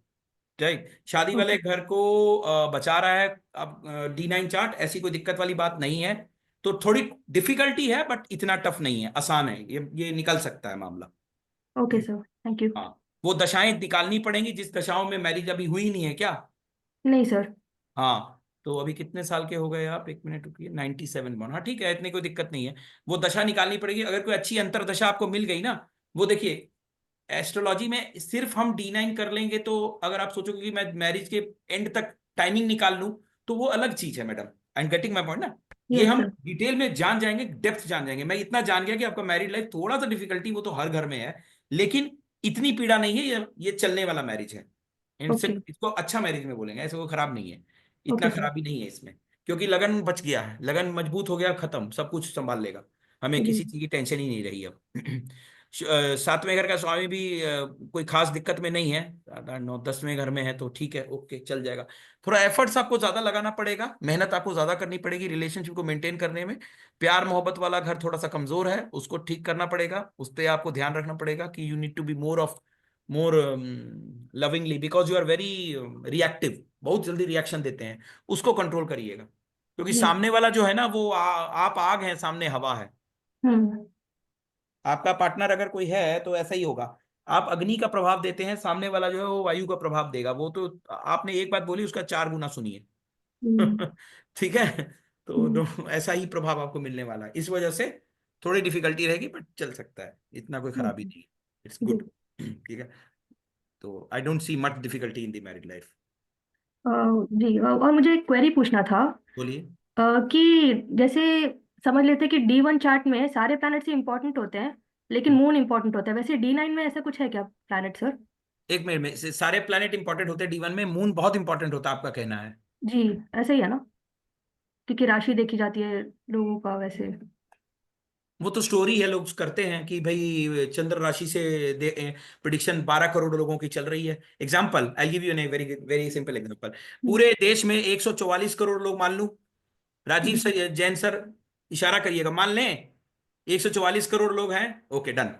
राइट, शादी वाले ओके। घर को बचा रहा है। अब D9 चार्ट, ऐसी कोई दिक्कत वाली बात नहीं है। तो थोड़ी डिफिकल्टी है, बट इतना टफ नहीं है, आसान है, ये निकल सकता है मामला। Okay sir, thank you. हाँ, वो दशाएं निकालनी पड़ेंगी, जिस दशाओं में मैरिज अभी हुई नहीं है क्या। नहीं सर। हाँ, तो अभी कितने साल के हो गए आप, एक मिनट रुकिए, 97 बॉर्न, हाँ ठीक है, इतनी कोई दिक्कत नहीं है। वो दशा निकालनी पड़ेगी। अगर कोई अच्छी अंतरदशा आपको मिल गई ना, वो देखिए, एस्ट्रोलॉजी में सिर्फ हम D9 कर लेंगे, तो अगर आप सोचोगे कि मैं मैरिज के एंड तक टाइमिंग निकाल लूं, तो वो अलग चीज है madam. I am getting my point ना। ये यस हम सर। डिटेल में जान जाएंगे, डेप्थ जान जाएंगे। मैं इतना जान गया कि आपका मैरिड लाइफ थोड़ा सा डिफिकल्टी, वो तो हर घर में है, लेकिन इतनी पीड़ा नहीं है। ये चलने वाला मैरिज है। इनसे ओके। इसको अच्छा मैरिज में बोलेंगे, ऐसे वो खराब नहीं है, इतना ओके सर। खराबी नहीं है इसमें। क्योंकि लगन बच गया है, लगन मजबूत हो गया, खत्म, सब कुछ संभाल लेगा, हमें जी। किसी चीज की टेंशन ही नहीं रही अब। 7वें घर का स्वामी भी कोई खास दिक्कत में नहीं है, 9 10वें घर में है, तो ठीक है, ओके, चल जाएगा। थोड़ा एफर्ट्स आपको ज्यादा लगाना पड़ेगा, मेहनत आपको ज्यादा करनी पड़ेगी रिलेशनशिप को मेंटेन करने में। प्यार मोहब्बत वाला घर थोड़ा सा कमजोर है, उसको ठीक करना पड़ेगा, उस पर आपको ध्यान रखना पड़ेगा कि you need to be more lovingly, because you are very reactive, बहुत जल्दी रिएक्शन देते हैं, उसको कंट्रोल करिएगा। क्योंकि जी। सामने वाला जो है ना, वो आप आग है, सामने हवा है। हम्म। आपका पार्टनर अगर कोई है तो ऐसा ही होगा, आप अग्नि का प्रभाव देते हैं, सामने वाला जो है वो वायु का प्रभाव देगा। वो तो आपने एक बात बोली, उसका 4 गुना सुनिए। हम्म। ठीक है, तो हम्म। ऐसा ही प्रभाव आपको मिलने वाला है। इस वजह से थोड़ी डिफिकल्टी रहेगी, बट चल सकता है, इतना कोई खराबी नहीं है, इट्स जी। गुड। ठीक है, तो I don't see much difficulty in the married life. Uh, जी, और मुझे एक क्वेरी पूछना था। बोलिए। कि जैसे समझ लेते हैं कि D1 चार्ट में सारे प्लैनेट्स इंपॉर्टेंट होते हैं, लेकिन मून इंपॉर्टेंट होता है। वैसे D9 में ऐसा कुछ है क्या प्लैनेट सर? एक मिनट में सारे प्लैनेट इंपॉर्टेंट होते हैं D1 में, मून बहुत इंपॉर्टेंट होता है, आपका कहना है। जी, ऐसा ही है ना, क्योंकि राशि देखी जाती है लोगों का वैसे। वो तो स्टोरी है, लोग करते हैं कि भाई चंद्र राशि से प्रिडिक्शन 12 करोड़ लोगों की चल रही है। Example I give U a very very simple example. पूरे देश में 144 करोड़ लोग मान लूं, राजीव जी। सर, जैन सर, इशारा करिएगा, मान लें 144 करोड़ लोग हैं, ओके डन।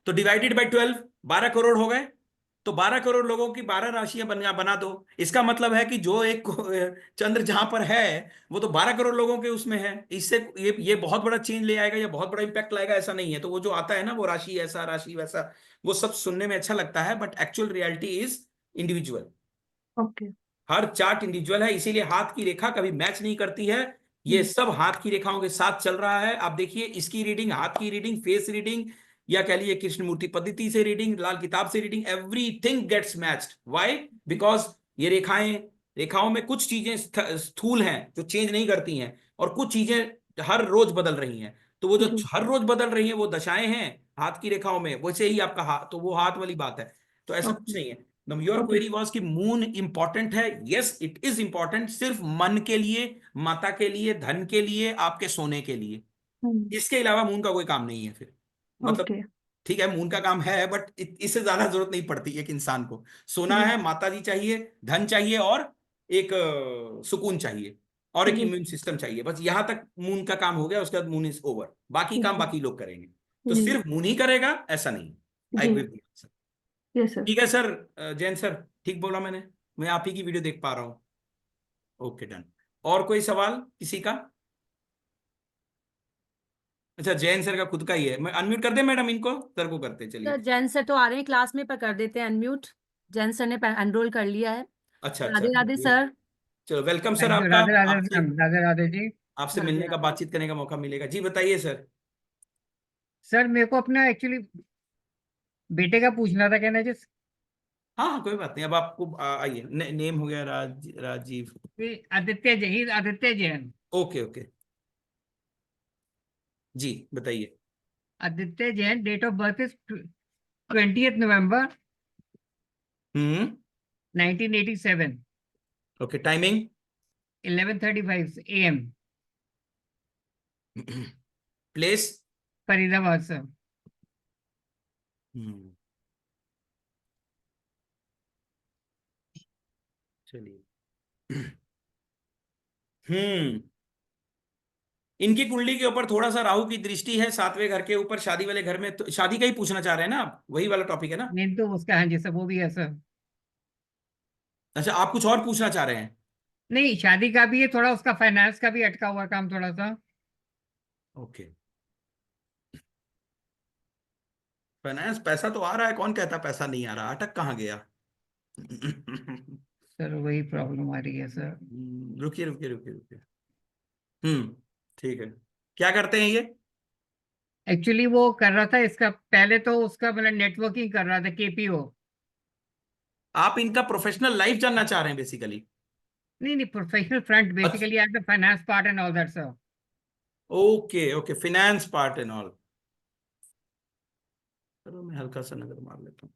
तो डिवाइडेड बाय 12, 12 करोड़ हो गए। तो 12 करोड़ लोगों की 12 राशियां बना दो। इसका मतलब है कि जो एक चंद्र जहां पर है, वो तो 12 करोड़ लोगों के उसमें है। इससे ये बहुत बड़ा चेंज ले आएगा या बहुत बड़ा इंपैक्ट लाएगा, ऐसा नहीं है। तो वो जो आता है ना, वो राशि ऐसा, राशि वैसा, वो सब सुनने में अच्छा लगता है, but actual reality is individual. Okay. Her chart individual है, इसीलिए हाथ की रेखा कभी मैच नहीं करती है ये सब हाथ की रेखाओं के साथ चल रहा है। आप देखिए इसकी रीडिंग, हाथ की रीडिंग, फेस रीडिंग, या कह लिए कृष्णमूर्ति पद्धति से रीडिंग, लाल किताब से reading, everything gets matched. Why? Because ये रेखाओं में कुछ चीजें स्थूल हैं जो चेंज नहीं करती हैं, और कुछ चीजें हर रोज बदल रही हैं। तो वो जो जी हर रोज बदल रही हैं वो दशाएं हैं हाथ की रेखाओं में, वैसे ही आपका हाथ, तो वो हाथ वाली बात है। तो ऐसा कुछ ओके नहीं है। योर ओके क्वेरी वाज कि मून इंपॉर्टेंट है। यस इट इज इंपॉर्टेंट, सिर्फ मन के लिए, माता के लिए, धन के लिए, आपके सोने के लिए। इसके अलावा मून का कोई काम नहीं है फिर। मतलब ओके ठीक है मून का काम है, बट इससे ज्यादा जरूरत नहीं पड़ती एक इंसान को। सोना जी है, माता जी चाहिए, धन चाहिए, और एक सुकून चाहिए, और एक जी इम्यून सिस्टम चाहिए। बस यहां तक मून का काम हो गया, उसके बाद मून इज ओवर, बाकी काम जी बाकी लोग करेंगे। तो जी सिर्फ मून ही करेगा ऐसा नहीं। आई जी agree with you. Yes sir. ठीक है सर। जैन सर, ठीक बोला मैंने? मैं आप ही की वीडियो देख पा रहा हूँ। Okay done. और कोई सवाल किसी का? अच्छा जैन सर का खुद का ही है, मैं अनम्यूट कर दे मैडम, इनको सर को करते हैं, तो चलिए। जैन सर तो आ रहे हैं क्लास में, पर कर देते हैं अनम्यूट। जैन सर ने एनरोल कर लिया है। अच्छा अच्छा। राधे राधे सर। चलो वेलकम सर थैंक यू। आपका। राधे राधे आपसे मैम, राधे राधे जी। आपसे राधे मिलने का, राधे। बातचीत करने का मौका मिलेगा। जी बताइए सर। सर मेरे को अपना एक्चुअली बेटे का पूछना था, कहना जी हाँ हाँ कोई बात नहीं, अब आपको आइए। नेम हो गया राजीव। आदित्य जैन, आदित्य जैन। ओके ओके, जी बताइए। Aditya Jain, date of birth is 20th November हम्म। 1987, okay, timing? 11:35 AM, place? Faridabad sir. हम्म, चलिए। हम्म। इनकी कुंडली के ऊपर थोड़ा सा राहु की दृष्टि है 7वें घर के ऊपर, शादी वाले घर में। तो शादी का ही पूछना चाह रहे हैं ना आप? वही वाला टॉपिक है ना? नहीं तो उसका, हाँ जी सर, वो भी है सर। अच्छा, आप कुछ और पूछना चाह रहे हैं? नहीं, शादी का भी है, थोड़ा उसका फाइनेंस का भी अटका हुआ काम थोड़ा सा। ओके। फाइनेंस, पैसा तो आ रहा है, कौन कहता पैसा नहीं आ रहा? अटक कहाँ गया? सर वही प्रॉब्लम आ रही है सर। रुकिए रुकिए रुकिए रुकिए। ठीक है। क्या करते हैं ये? एक्चुअली वो कर रहा था इसका, पहले तो उसका मतलब नेटवर्किंग कर रहा था, KPO। आप इनका प्रोफेशनल लाइफ जानना चाह रहे हैं बेसिकली? नहीं नहीं, प्रोफेशनल फ्रंट अच्छा, basically as the finance part and all that sir. Okay okay, finance part and all. चलो मैं हल्का सा नजर मार लेता हूँ।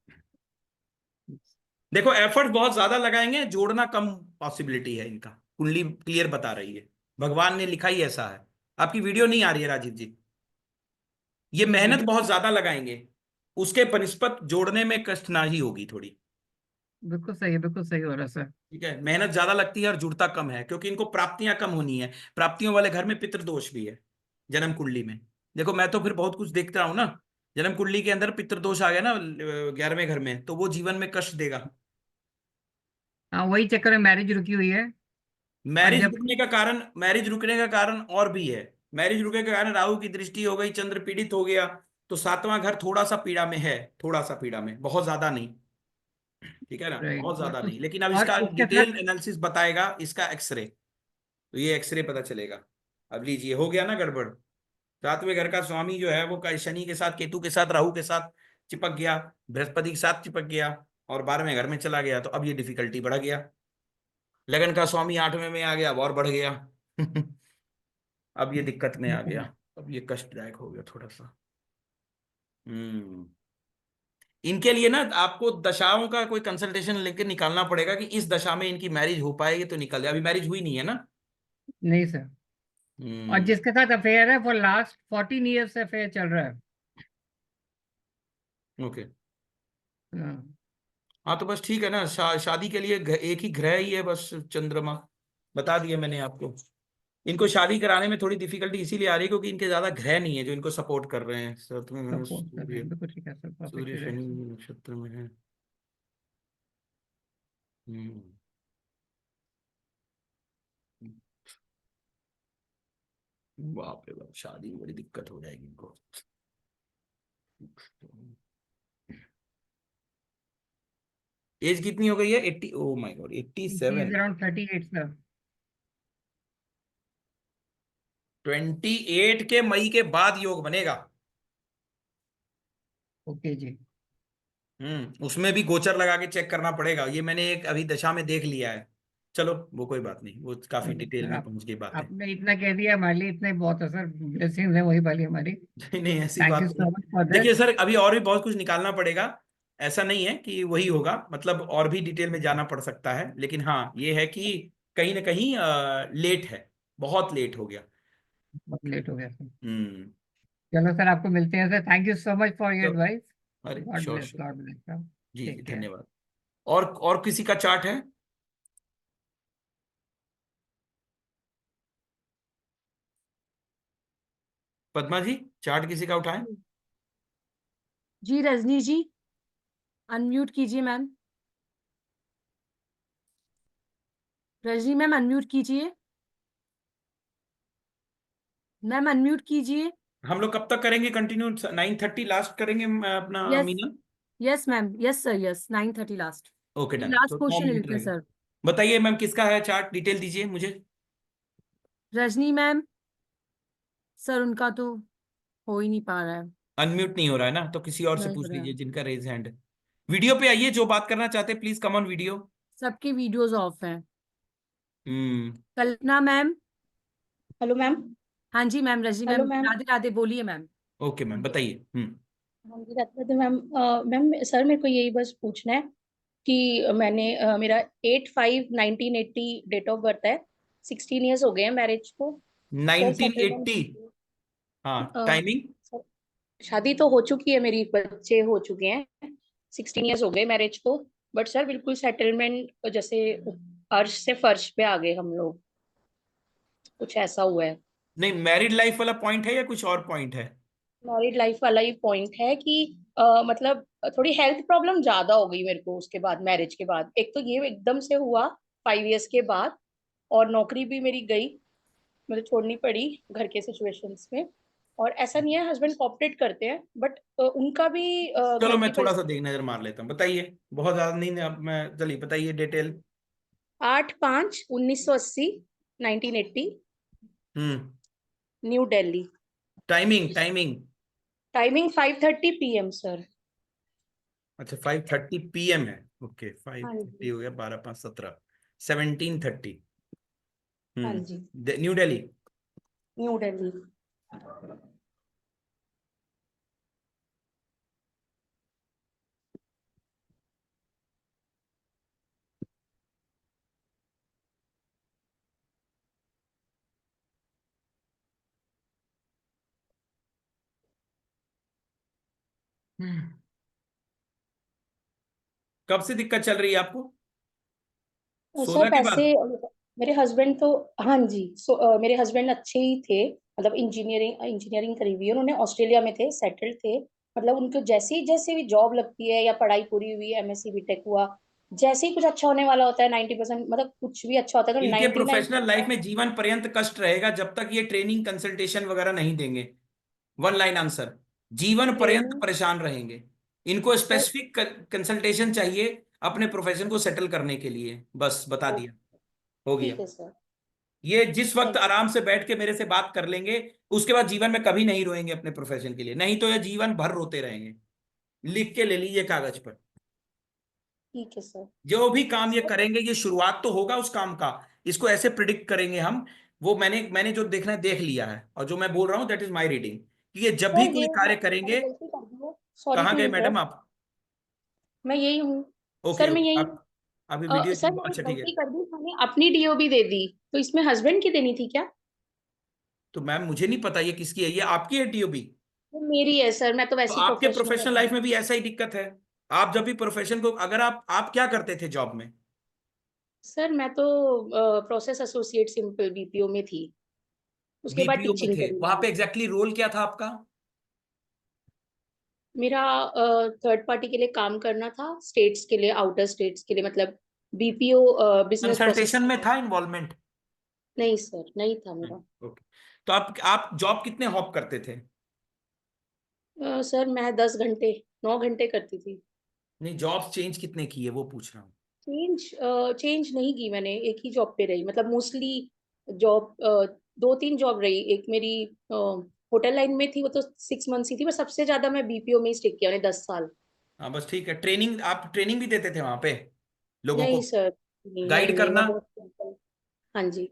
देखो एफर्ट बहुत ज्यादा लगाएंगे, जोड़ना कम पॉसिबिलिटी है इनका। कुंडली क्लियर बता रही है, भगवान ने लिखा ही ऐसा है। आपकी वीडियो नहीं आ रही है राजीव जी। ये नहीं मेहनत वीडियो, बहुत ज्यादा लगाएंगे, उसके बनिस्पत जोड़ने में कष्टनाही होगी थोड़ी। बिल्कुल सही हो रहा सर। ठीक है, मेहनत ज्यादा लगती है और जुड़ता कम है, क्योंकि इनको प्राप्तियां कम होनी है। प्राप्तियों वाले घर में पितृदोष भी है जन्म कुंडली में। देखो मैं तो फिर बहुत कुछ देखता हूं ना। जन्म कुंडली के अंदर पितृदोष आ गया ना 11वें घर में, तो वो जीवन में कष्ट देगा। हाँ, वही चक्कर में मैरिज रुकी हुई है। और जब, मैरिज रुकने का कारण और भी है। मैरिज रुकने के कारण राहु की दृष्टि हो गई, चंद्र पीड़ित हो गया। तो 7वां घर थोड़ा सा पीड़ा में है, थोड़ा सा पीड़ा में, बहुत ज्यादा नहीं। ठीक है ना, राइट, बहुत ज्यादा नहीं, लेकिन अब और इसका उसके डिटेल साथ, एनालिसिस बताएगा इसका एक्सरे। तो ये एक्सरे पता चलेगा। अब लीजिए, हो गया ना गड़बड़। 7वें घर का स्वामी जो है वो शनि के साथ, केतु के साथ, राहु के साथ चिपक गया, बृहस्पति के साथ चिपक गया, और 12वें घर में चला गया। तो अब ये डिफिकल्टी बढ़ गया। लगन का स्वामी 8वें में आ गया, अब और बढ़ गया। अब ये दिक्कत में आ गया। अब ये कष्टदायक हो गया थोड़ा सा। हम्म। इनके लिए ना आपको दशाओं का कोई कंसल्टेशन लेके निकालना पड़ेगा कि इस दशा में इनकी मैरिज हो पाएगी तो निकल जाए। अभी मैरिज हुई नहीं है ना? नहीं सर। और हम्म। जिसके साथ अफेयर है वो लास्ट 14 years से अफेयर चल रहा है। ओके। हाँ, हाँ तो बस ठीक है ना, शादी के लिए एक ही ग्रह ही है बस, चंद्रमा। बता दिया मैंने आपको। इनको शादी कराने में थोड़ी डिफिकल्टी इसीलिए आ रही है क्योंकि इनके ज्यादा ग्रह नहीं है जो इनको सपोर्ट कर रहे हैं। सातवें में सपोर्ट कर रहे सूर्य, हैं, बिल्कुल ठीक है सर, सूर्य परफेक्टली राइट शनि सर। नक्षत्र में है। हम्म। बाप रे बाप, शादी में बड़ी दिक्कत हो जाएगी इनको। एज कितनी हो गई है? 80? Oh my God, she 87। Is around 38 sir. 28 के मई के बाद योग बनेगा। ओके जी। उसमें भी गोचर लगा के चेक करना पड़ेगा, ये मैंने एक अभी दशा में देख लिया है। चलो वो कोई बात नहीं, वो काफी चलो डिटेल सर, में आप पहुंच गई बातें। आपने इतना कह दिया हमारे लिए, इतने बहुत है सर, ब्लेसिंग्स है वही वाली हमारी। नहीं नहीं, ऐसी थैंक बात यू नहीं। सो मच फॉर देखिए दैट। सर, अभी और भी बहुत कुछ निकालना पड़ेगा। ऐसा नहीं है कि वही होगा, मतलब और भी डिटेल में जाना पड़ सकता है, लेकिन हाँ ये है कि कहीं ना कहीं लेट है, बहुत लेट हो गया। बहुत लेट हो गया सर। हम्म। चलो सर, आपको मिलते हैं sir. Thank you so much for your तो एडवाइस। अरे God sure bless, sure. God bless sir. जी जी टेक केयर। धन्यवाद। और किसी का चार्ट है? पद्मा जी, चार्ट किसी का उठाएं। जी रजनी जी, अनम्यूट कीजिए मैम। रजनी मैम अनम्यूट कीजिए। मैम अनम्यूट कीजिए। हम लोग कब तक करेंगे कंटिन्यू? 9:30 लास्ट करेंगे अपना yes, Meena. Yes ma'am, yes sir, yes 9:30 last. Okay ये डन, लास्ट तो 9 क्वेश्चन मिनट लेते हैं रहेगा। सर। बताइए मैम, किसका है चार्ट? डिटेल दीजिए मुझे। रजनी मैम, सर उनका तो हो ही नहीं पा रहा है। अनम्यूट नहीं हो रहा है ना, तो किसी और से नहीं हो पूछ रहा है। लीजिए जिनका रेज हैंड है। वीडियो पे आइए, जो बात करना चाहते हैं प्लीज कम ऑन वीडियो। सबके वीडियोस ऑफ हैं। हम्म। कल्पना मैम। Hello ma'am. हाँ जी ma'am, Rajni hello ma'am, ma'am. Radhe Radhe, बोलिए मैम। ओके मैम बताइए। हाँ जी, राधे मैम। मैम सर, मेरे को यही बस पूछना है कि मेरा 8/5/1980 डेट ऑफ बर्थ है। 16 ईयर्स हो गए हैं मैरिज को। सर 1980। सेटलमेंट। हाँ, टाइमिंग। सर, शादी तो हो चुकी है मेरी, बच्चे हो चुके हैं। 16 ईयर्स हो गए मैरिज को। बट सर बिल्कुल सेटलमेंट जैसे अर्श से फर्श पे आ गए हम लोग, कुछ ऐसा हुआ है। नहीं, मैरिड लाइफ वाला पॉइंट है या कुछ और पॉइंट है? मैरिड लाइफ वाला ही पॉइंट है कि मतलब थोड़ी हेल्थ प्रॉब्लम ज्यादा हो गई मेरे को उसके बाद, मैरिज के बाद। एक तो ये एकदम से हुआ 5 इयर्स के बाद, और नौकरी भी मेरी गई, मुझे छोड़नी पड़ी घर के सिचुएशंस में। और ऐसा नहीं है, हस्बैंड कॉपरेट करते हैं, बट उनका भी चलो घर मैं की थोड़ा सा परिस्थिति। देख नजर मार लेता हूँ, बताइए। बहुत ज्यादा नहीं, अब मैं चलिए बताइए डिटेल। 8/5/1980, 1980, हम्म। New Delhi. Timing timing. Timing 5:30 PM sir. अच्छा, 5:30 PM है। ओके, फाइव हाँ थर्टी जी। हो गया, 12 5 17, 17:30। हाँ जी, न्यू दिल्ली। न्यू दिल्ली। कब से दिक्कत चल रही है आपको? सर 16 के पैसे, बाद? मेरे हस्बैंड तो, हाँ जी, मेरे हस्बैंड अच्छे ही थे, मतलब इंजीनियरिंग इंजीनियरिंग करी हुई है उन्होंने, ऑस्ट्रेलिया में थे, सेटल्ड थे। मतलब उनको जैसे भी जॉब लगती है या पढ़ाई पूरी हुई, MSc BTech हुआ, जैसे ही कुछ अच्छा होने वाला होता है 90%, मतलब कुछ भी अच्छा होता है तो इनके 99। प्रोफेशनल लाइफ में जीवन पर्यंत कष्ट रहेगा जब तक ये ट्रेनिंग कंसल्टेशन वगैरह नहीं देंगे। One line answer. जीवन पर्यंत ट्रेनिंग। परेशान रहेंगे। इनको सर स्पेसिफिक कंसल्टेशन चाहिए अपने प्रोफेशन को सेटल करने के लिए, बस बता ओ, दिया। हो गया। ठीक है सर। ये जिस वक्त थैंक यू। आराम से बैठ के मेरे से बात कर लेंगे, उसके बाद जीवन में कभी नहीं रोएंगे अपने प्रोफेशन के लिए, नहीं तो ये जीवन भर रोते रहेंगे। लिख के ले लीजिए कागज पर। ठीक है सर। जो भी काम ये सर करेंगे, ये शुरुआत तो होगा उस काम का। इसको ऐसे प्रिडिक्ट करेंगे हम। वो मैंने मैंने जो देखना है देख लिया है, और जो मैं बोल रहा हूँ दैट इज माई रीडिंग, कि ये जब भी सर कोई ये कार्य मैंने करेंगे। गलती कर दी है, सॉरी कहाँ टू गए मैडम इंटरप्ट। आप? मैं यही हूँ। ओके सर मैं ओके, यही आप हूँ। अभी वीडियो सर मैंने अच्छा ठीक है। गलती कर दी, मैंने अपनी DOB दे दी, तो इसमें हस्बैंड की देनी थी क्या? तो मैम मुझे नहीं पता ये किसकी है, ये आपकी है टीओबी। वो मेरी है सर, मैं तो तो वैसे ही आपके प्रोफेशनल प्रोफेशनल हूँ। लाइफ में भी ऐसा ही दिक्कत है। आप जब भी प्रोफेशन को, अगर आप क्या करते थे जॉब में? सर मैं तो प्रोसेस एसोसिएट सिंपल BPO में थी, उसके बाद बीपीओ में टीचिंग थे, करी वहां मैंने। पे एग्जैक्टली रोल क्या था आपका? मेरा थर्ड पार्टी के लिए काम करना था, स्टेट्स के लिए, आउटर स्टेट्स के लिए, मतलब BPO बिजनेस प्रोसेस। कंसल्टेशन में था इन्वॉल्वमेंट? नहीं सर, नहीं था मेरा। ओके। तो आप जॉब कितने हॉप करते थे? सर मैं 10 घंटे, 9 घंटे करती थी। नहीं, जॉब चेंज कितने की है वो पूछ रहा हूँ। चेंज चेंज नहीं की मैंने, एक ही जॉब पे रही, मतलब मोस्टली जॉब 2-3 जॉब रही। एक मेरी होटल लाइन में थी, वो तो 6 मंथ्स ही थी, पर सबसे ज्यादा मैं बीपीओ में ही स्टिक किया मैंने 10 साल। हाँ बस ठीक है। ट्रेनिंग, आप ट्रेनिंग भी देते थे वहां पे लोगों नहीं को? सर, नहीं नहीं गाइड नहीं, करना, मैं बहुत सिंपल। हाँ जी।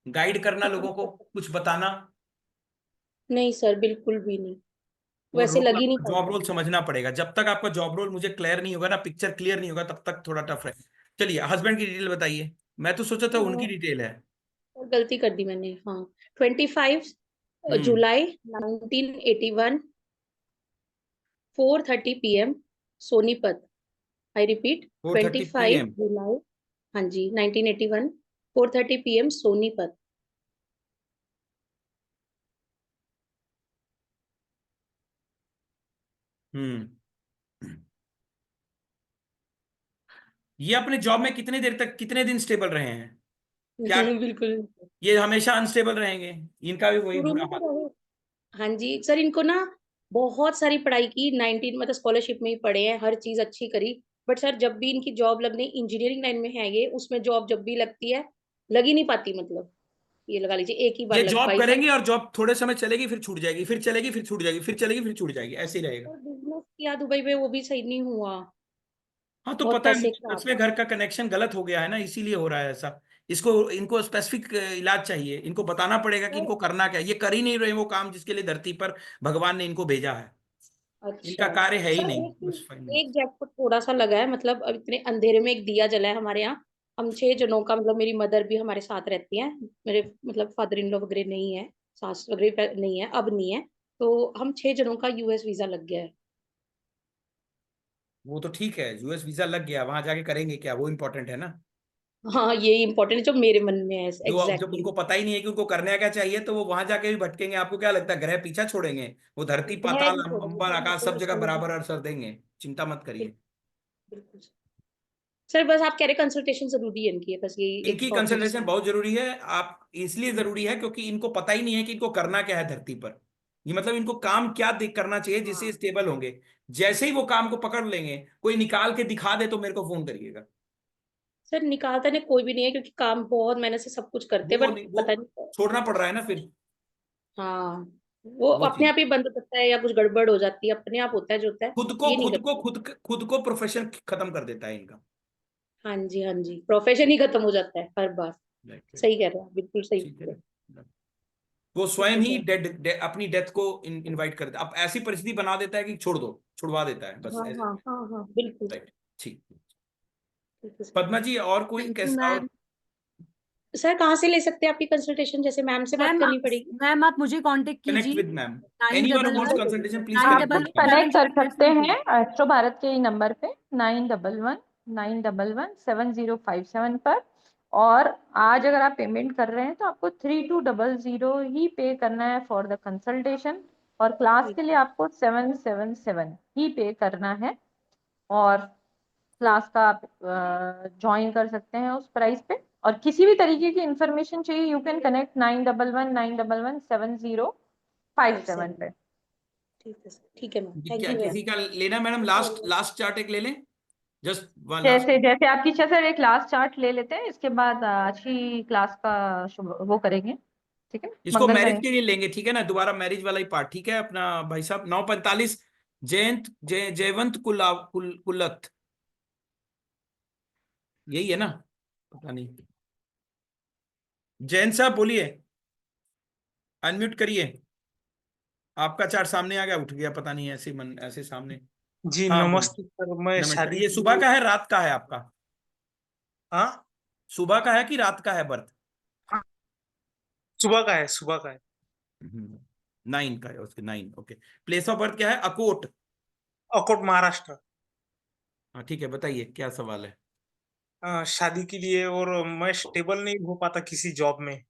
गाइड करना लोगों को, कुछ बताना? नहीं सर, बिल्कुल भी नहीं, वो वैसे रोल, लग ही नहीं आपका जॉब पाता। रोल समझना पड़ेगा। जब तक आपका जॉब रोल मुझे क्लियर नहीं होगा ना, पिक्चर क्लियर नहीं होगा, तब तक थोड़ा टफ है। चलिए हस्बैंड की डिटेल बताइए। मैं तो सोचा था उनकी हाँ, डिटेल है। और गलती कर दी मैंने। हाँ, 25 हम्म। जुलाई 1981, 4:30 PM, Sonipat. I repeat, 4:30 25 PM। जुलाई, हाँ जी, 1981, 4:30 PM, सोनीपत। हम्म। ये अपने जॉब में कितने देर तक, कितने दिन स्टेबल रहे हैं? क्या नहीं, बिल्कुल नहीं। ये हमेशा अनस्टेबल रहेंगे? इनका भी वही शुरू बुरा में तो हाल। रहे। हाँ जी सर, इनको ना बहुत सारी पढ़ाई की, 19 मतलब स्कॉलरशिप में ही पढ़े हैं, हर चीज अच्छी करी। बट सर, जब भी इनकी जॉब लगने, इंजीनियरिंग लाइन में है ये, उसमें जॉब जब भी लगती है, लग ही नहीं पाती। मतलब ये लगा लीजिए एक ही बार ये लग जॉब पाई सर। करेंगे और जॉब थोड़े समय चलेगी, फिर छूट जाएगी, फिर चलेगी, फिर छूट जाएगी, फिर चलेगी, फिर छूट जाएगी, ऐसे ही रहेगा। और बिजनेस किया दुबई में, वो भी सही नहीं हुआ। हाँ तो बहुत पता है पैसे मुझे, खराब। 10वें घर का कनेक्शन गलत हो गया है ना, इसीलिए हो रहा है ऐसा। इसको, इनको स्पेसिफिक इलाज चाहिए। इनको बताना पड़ेगा कि सर इनको करना क्या है। ये कर ही नहीं रहे वो काम जिसके लिए धरती पर भगवान ने इनको भेजा है। अच्छा इनका कार्य है ही सर, नहीं, एक बस चीज, फाइनल। एक जैकपॉट थोड़ा सा लगा है। मतलब अब इतने अंधेरे में एक दिया जला है हमारे यहाँ। हम 6 जनों का, मतलब मेरी मदर भी हमारे साथ रहती है, मेरे मतलब फादर इन लॉ वगैरह नहीं है, सास वगैरह नहीं है, अब नहीं है। तो हम 6 जनों का यूएस वीजा लग गया है। वो तो ठीक है, यूएस वीजा लग गया, वहां जाके करेंगे क्या, वो इंपॉर्टेंट है ना। हाँ, ये इम्पोर्टेंट जो मेरे मन में है, जो जब एग्जैक्टली। उनको पता ही नहीं है कि उनको करने क्या चाहिए, तो वो वहां जाके भी भटकेंगे। आपको क्या लगता है ग्रह पीछा छोड़ेंगे? वो धरती है पाताल नहीं छोड़ेंगे अंबर सर, आकाश बिल्कुल सब जगह समझ। बराबर असर देंगे। चिंता मत करिए। बिल्कुल सर, बस आप कह रहे कंसल्टेशन जरूरी है इनकी, बस यही एक इनकी थॉट मुझे कंसल्टेशन समझ। बहुत जरूरी है। आप इसलिए जरूरी है क्योंकि इनको पता ही नहीं है कि इनको करना क्या है धरती पर। ये मतलब इनको काम क्या देख करना चाहिए जिससे हाँ स्टेबल होंगे। जैसे ही वो काम को पकड़ लेंगे, कोई निकाल के दिखा दे तो मेरे को फोन करिएगा। सर, निकालता नहीं कोई भी नहीं है, क्योंकि काम बहुत मेहनत से सब कुछ करते हैं, वो बट नहीं, वो पता नहीं। छोड़ना पड़ रहा है ना फिर। हाँ, वो वो अपने चीज, आप ही बंद करता है या कुछ गड़बड़ हो जाती है, अपने आप होता है जो होता है। खुद को ये नहीं खुद को करता। खुद को प्रोफेशन खत्म कर देता है इनका। हाँ जी, हाँ जी, प्रोफेशन ही खत्म हो जाता है हर बार। राइट। सही कह रहे हैं, बिल्कुल सही ठीक है कह रहे हैं। ना। वो ठीक स्वयं है ही सर। अपनी डेथ को इनवाइट कर देता, अब ऐसी परिस्थिति बना देता है कि छोड़ दो, छुड़वा देता है बस हाँ ऐसे। हाँ हाँ हाँ, बिल्कुल। राइट। ठीक। ठीक है सर। पद्मा जी और कोई थैंक यू कैसा और? मैम। सर, कहाँ से ले सकते हैं आपकी कंसल्टेशन? जैसे मैम से बात मैम करनी आप पड़ेगी? मैम आप मुझे कांटेक्ट कनेक्ट कीजिए। With ma'am. Nine anyone who double wants one consultation please nine आप कनेक्ट डबल विद मुझे मैम। कनेक्ट कर सकते 702। हैं एस्ट्रो भारत के नंबर पे 9111 7057 पर। और आज अगर आप पेमेंट कर रहे हैं तो आपको 3200 ही पे करना है फॉर द कंसल्टेशन। और क्लास ठीक के लिए है। आपको 777 ही पे करना है। और क्लास का आप ज्वाइन कर सकते हैं उस प्राइस पे। और किसी भी तरीके की इंफॉर्मेशन चाहिए, यू कैन कनेक्ट 9111 7057 पे। ठीक है सर, ठीक है मैम, जी, थैंक क्या यू किसी का लेना madam? Last ma'am. Last chart एक ले लें, जस्ट वन लास्ट। जैसे जैसे आपकी इच्छा सर, एक क्लास चार्ट ले लेते हैं, इसके बाद आज की क्लास का वो करेंगे। ठीक है, इसको मंगल मैरिज करेंगे। के लिए लेंगे, ठीक है ना, दोबारा मैरिज वाला ही पार्ट, ठीक है अपना भाई साहब। 9:45, जयवंत कुलत, यही है ना? पता नहीं। जैन साहब बोलिए, अनम्यूट करिए। आपका चार्ट सामने आ गया, उठ गया पता नहीं, ऐसे मन ऐसे सामने। जी हाँ बोलिए। नमस्ते सर, मैं नमस्कार। शादी ये के सुबह लिए। का है रात का है आपका? हाँ। सुबह का है कि रात का है बर्थ? हाँ, सुबह का है, सुबह का है। 9 का है उसके, 9, ओके। प्लेस ऑफ बर्थ क्या है? अकोट। अकोट, महाराष्ट्र। हाँ ठीक है, बताइए क्या सवाल है। शादी के लिए, और मैं स्टेबल नहीं हो पाता किसी जॉब में।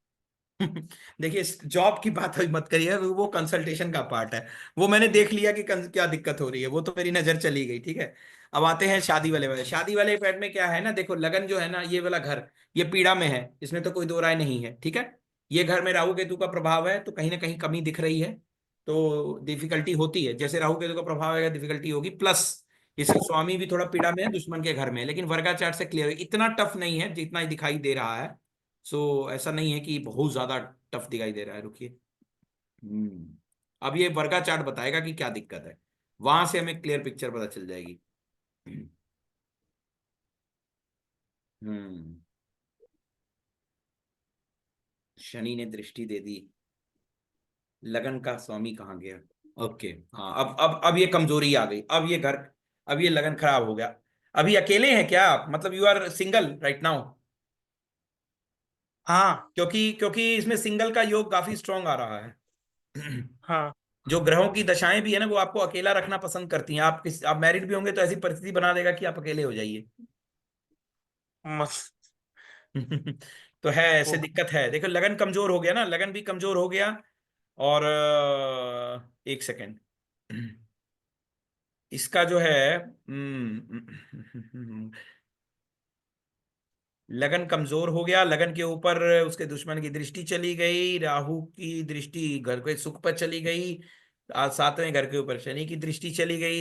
देखिए, जॉब की बात अभी मत करिए, वो कंसल्टेशन का पार्ट है। वो मैंने देख लिया कि क्या दिक्कत हो रही है, वो तो मेरी नजर चली गई, ठीक है। अब आते हैं शादी वाले शादी वाले पैड में क्या है ना, देखो लगन जो है ना, ये वाला घर, ये पीड़ा में है, इसमें तो कोई दो राय नहीं है, ठीक है। ये घर में राहु केतु का प्रभाव है, तो कहीं ना कहीं कमी दिख रही है। तो डिफिकल्टी होती है, जैसे राहु केतु का प्रभाव है डिफिकल्टी होगी, प्लस इसके स्वामी भी थोड़ा पीड़ा में है, दुश्मन के घर में है, लेकिन वर्गाचार से क्लियर है, इतना टफ नहीं है जितना दिखाई दे रहा है। सो ऐसा नहीं है कि बहुत ज्यादा टफ दिखाई दे रहा है। रुकिए, अब ये वर्गा चार्ट बताएगा कि क्या दिक्कत है, वहां से हमें क्लियर पिक्चर पता चल जाएगी। हम्म शनि ने दृष्टि दे दी, लगन का स्वामी कहाँ गया? ओके, हाँ, अब ये कमजोरी आ गई, अब ये घर, अब ये लगन खराब हो गया। अभी अकेले हैं क्या आप, मतलब you are single right now? हाँ क्योंकि क्योंकि इसमें सिंगल का योग काफी स्ट्रांग आ रहा है। हाँ जो ग्रहों की दशाएं भी है ना, वो आपको अकेला रखना पसंद करती हैं। आप मैरिड भी होंगे तो ऐसी परिस्थिति बना देगा कि आप अकेले हो जाइए। मत तो है, ऐसे वो दिक्कत है। देखो लगन कमजोर हो गया ना, लगन भी कमजोर हो गया। और एक सेकेंड, इसका जो है लगन कमजोर हो गया, लगन के ऊपर उसके दुश्मन की दृष्टि चली गई, राहु की दृष्टि घर के सुख पर चली गई, आज 7वें घर के ऊपर शनि की दृष्टि चली गई,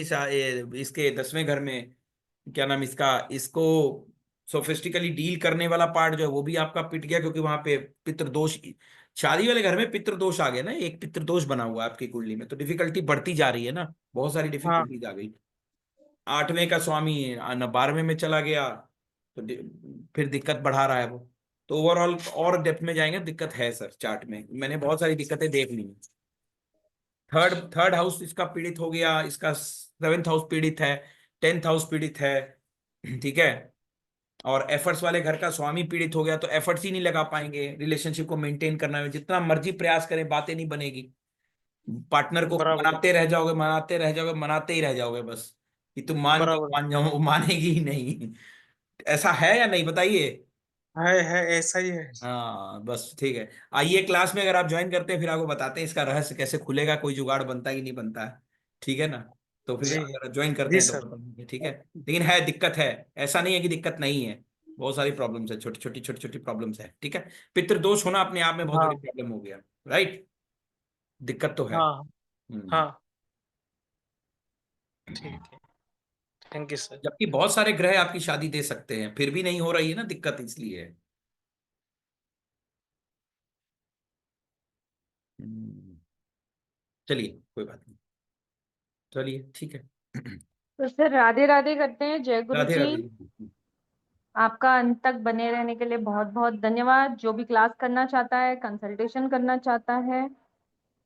इसके 10वें घर में क्या नाम इसका, इसको सोफिस्टिकली डील करने वाला पार्ट जो है वो भी आपका पिट गया, क्योंकि वहां पे पितृदोष, शादी वाले घर में पितृदोष आ गया ना, एक पितृदोष बना हुआ है आपकी कुंडली में, तो डिफिकल्टी बढ़ती जा रही है ना, बहुत सारी हाँ डिफिकल्टीज आ गई। 8वें का स्वामी 12वें में चला गया, तो फिर दिक्कत बढ़ा रहा है वो। तो ओवरऑल और डेप्थ में जाएंगे, दिक्कत है सर चार्ट में, मैंने बहुत सारी दिक्कतें देख ली हैं। थर्ड थर्ड हाउस इसका पीड़ित हो गया, इसका 7th हाउस पीड़ित है, 10th हाउस पीड़ित है, ठीक है। और एफर्ट्स वाले घर का स्वामी पीड़ित हो गया, तो एफर्ट्स ही नहीं लगा पाएंगे रिलेशनशिप को मेंटेन करना में, जितना मर्जी प्रयास करें बातें नहीं बनेगी। पार्टनर को बराबर मनाते रह जाओगे, मनाते रह जाओगे, मनाते ही रह जाओगे बस, कि तुम मान जाओ बराबर मान जाओ, वो मानेगी ही नहीं। ऐसा है या नहीं बताइए? है ऐसा ही है। हाँ बस ठीक है, आइए क्लास में अगर आप ज्वाइन करते हैं फिर आपको बताते हैं इसका रहस्य कैसे खुलेगा, कोई जुगाड़ बनता है कि नहीं बनता है, ठीक है ना? तो फिर जी अगर ज्वाइन करते जी हैं तो सर। बताएंगे, ठीक है। लेकिन है, दिक्कत है, ऐसा नहीं है कि दिक्कत नहीं है, बहुत सारी प्रॉब्लम्स है, छोटी छोटी प्रॉब्लम्स है, ठीक है। पितृदोष होना अपने आप में बहुत बड़ी हाँ प्रॉब्लम हो गया, राइट, दिक्कत तो है। हाँ हम्म हाँ ठीक है। Thank you sir. जबकि बहुत सारे ग्रह आपकी शादी दे सकते हैं, फिर भी नहीं हो रही है ना, दिक्कत इसलिए है। हम्म, चलिए कोई बात नहीं, चलिए ठीक है। तो सर राधे राधे करते हैं, जय गुरु राधे जी। राधे। आपका अंत तक बने रहने के लिए बहुत बहुत धन्यवाद। जो भी क्लास करना चाहता है, कंसल्टेशन करना चाहता है,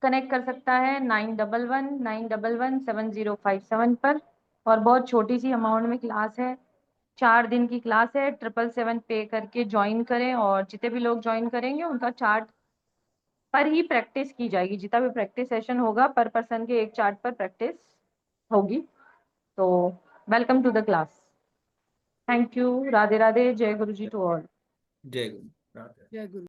कनेक्ट कर सकता है 9119117057 पर। और बहुत छोटी सी अमाउंट में क्लास है, 4 दिन की क्लास है, 777 पे करके ज्वाइन करें। और जितने भी लोग ज्वाइन करेंगे उनका चार्ट पर ही प्रैक्टिस की जाएगी, जितना भी प्रैक्टिस सेशन होगा पर पर्सन के एक चार्ट पर प्रैक्टिस होगी। तो welcome to the class. Thank you. Radhe Radhe, जय गुरु जी टू ऑल। जय गुरु। राधे। जय गुरु।